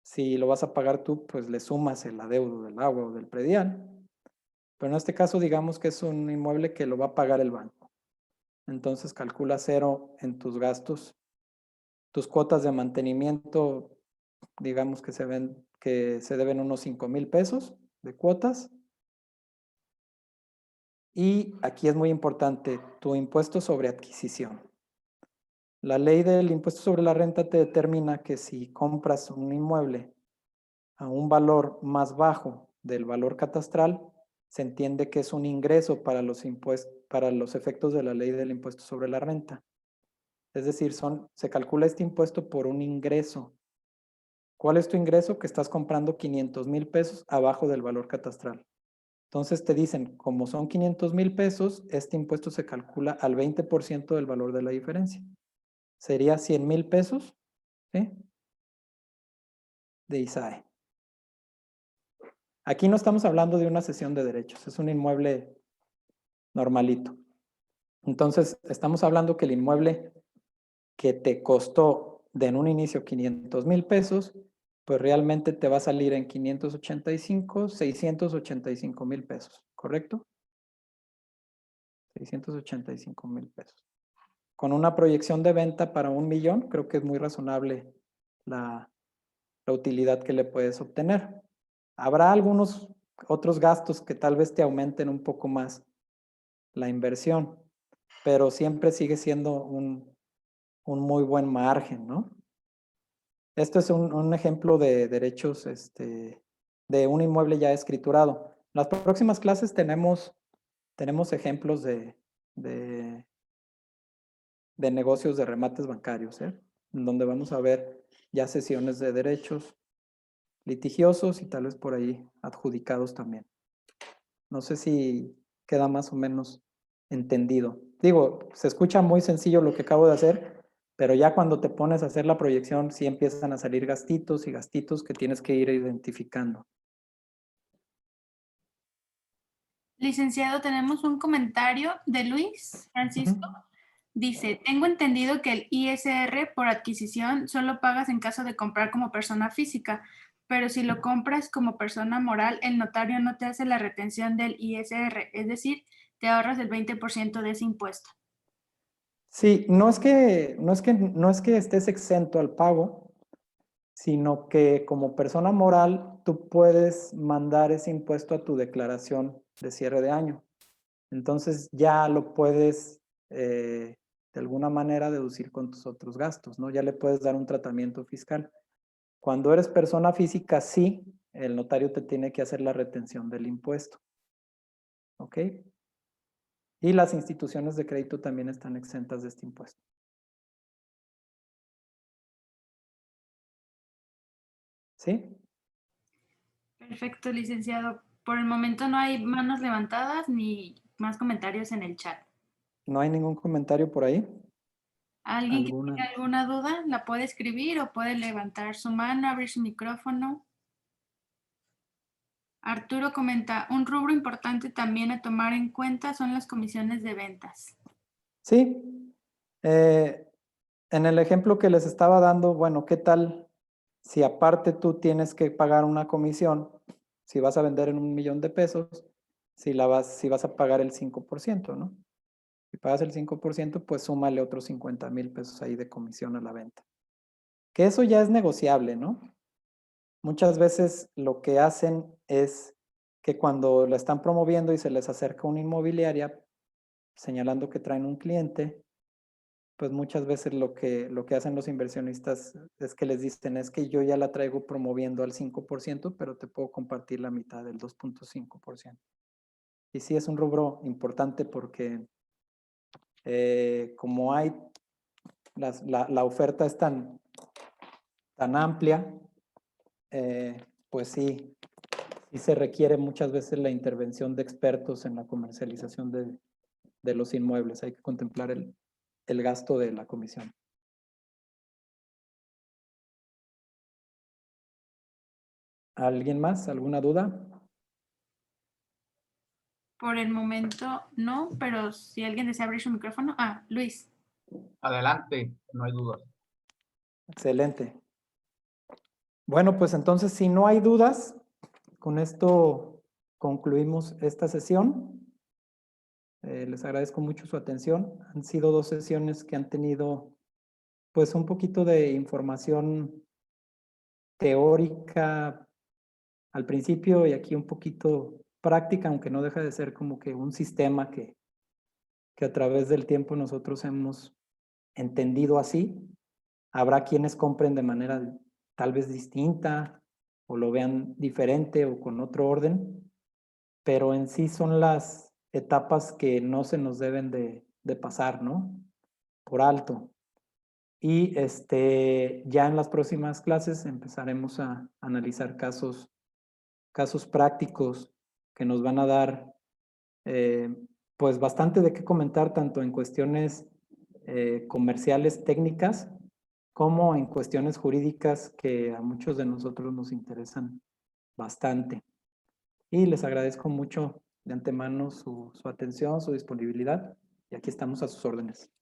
Si lo vas a pagar tú, pues le sumas el adeudo del agua o del predial. Pero en este caso, digamos que es un inmueble que lo va a pagar el banco. Entonces calcula 0 en tus gastos. Tus cuotas de mantenimiento, digamos que se deben unos 5,000 pesos de cuotas. Y aquí es muy importante, tu impuesto sobre adquisición. La ley del impuesto sobre la renta te determina que si compras un inmueble a un valor más bajo del valor catastral, se entiende que es un ingreso para los efectos de la ley del impuesto sobre la renta. Es decir, se calcula este impuesto por un ingreso. ¿Cuál es tu ingreso? Que estás comprando 500,000 pesos abajo del valor catastral. Entonces te dicen, como son 500,000 pesos, este impuesto se calcula al 20% del valor de la diferencia. Sería 100,000 pesos, ¿sí? De ISAE. Aquí no estamos hablando de una cesión de derechos, es un inmueble normalito. Entonces, estamos hablando que el inmueble que te costó de en un inicio 500,000 pesos, pues realmente te va a salir en 685,000 pesos, ¿correcto? 685,000 pesos. Con una proyección de venta para 1,000,000, creo que es muy razonable la utilidad que le puedes obtener. Habrá algunos otros gastos que tal vez te aumenten un poco más la inversión, pero siempre sigue siendo un muy buen margen, ¿no? Esto es un ejemplo de derechos de un inmueble ya escriturado. En las próximas clases tenemos ejemplos de negocios de remates bancarios, en donde vamos a ver ya sesiones de derechos litigiosos y tal vez por ahí adjudicados también. No sé si queda más o menos entendido. Digo, se escucha muy sencillo lo que acabo de hacer, pero ya cuando te pones a hacer la proyección, sí empiezan a salir gastitos y gastitos que tienes que ir identificando. Licenciado, tenemos un comentario de Luis Francisco. Dice, tengo entendido que el ISR por adquisición solo pagas en caso de comprar como persona física, pero si lo compras como persona moral, el notario no te hace la retención del ISR, es decir, te ahorras el 20% de ese impuesto. Sí, no es que estés exento al pago, sino que como persona moral tú puedes mandar ese impuesto a tu declaración de cierre de año. Entonces ya lo puedes de alguna manera deducir con tus otros gastos, ¿no? Ya le puedes dar un tratamiento fiscal. Cuando eres persona física, sí, el notario te tiene que hacer la retención del impuesto. ¿Ok? Y las instituciones de crédito también están exentas de este impuesto. ¿Sí? Perfecto, licenciado. Por el momento no hay manos levantadas ni más comentarios en el chat. ¿No hay ningún comentario por ahí? ¿Alguien que ¿Alguna? tenga alguna duda la puede escribir o puede levantar su mano, abrir su micrófono? Arturo comenta, un rubro importante también a tomar en cuenta son las comisiones de ventas. Sí. En el ejemplo que les estaba dando, bueno, ¿qué tal si aparte tú tienes que pagar una comisión? Si vas a vender en 1,000,000 de pesos, si vas a pagar el 5%, ¿no? Si pagas el 5%, pues súmale otros 50,000 pesos ahí de comisión a la venta. Que eso ya es negociable, ¿no? Muchas veces lo que hacen es que cuando la están promoviendo y se les acerca una inmobiliaria señalando que traen un cliente, pues muchas veces lo que hacen los inversionistas es que les dicen, es que yo ya la traigo promoviendo al 5%, pero te puedo compartir la mitad del 2,5%. Y sí es un rubro importante porque como hay, la oferta es tan amplia, pues sí se requiere muchas veces la intervención de expertos en la comercialización de los inmuebles. Hay que contemplar el gasto de la comisión. ¿Alguien más? ¿Alguna duda? Por el momento no, pero si alguien desea abrir su micrófono. Ah, Luis. Adelante, no hay dudas. Excelente. Bueno, pues entonces, si no hay dudas, con esto concluimos esta sesión. Les agradezco mucho su atención. Han sido 2 sesiones que han tenido, pues, un poquito de información teórica al principio y aquí un poquito práctica, aunque no deja de ser como que un sistema que a través del tiempo nosotros hemos entendido así. Habrá quienes compren de manera tal vez distinta o lo vean diferente o con otro orden, pero en sí son las etapas que no se nos deben de pasar, ¿no? Por alto. Y ya en las próximas clases empezaremos a analizar casos prácticos que nos van a dar pues bastante de qué comentar tanto en cuestiones comerciales técnicas como en cuestiones jurídicas que a muchos de nosotros nos interesan bastante. Y les agradezco mucho de antemano su atención, su disponibilidad y aquí estamos a sus órdenes.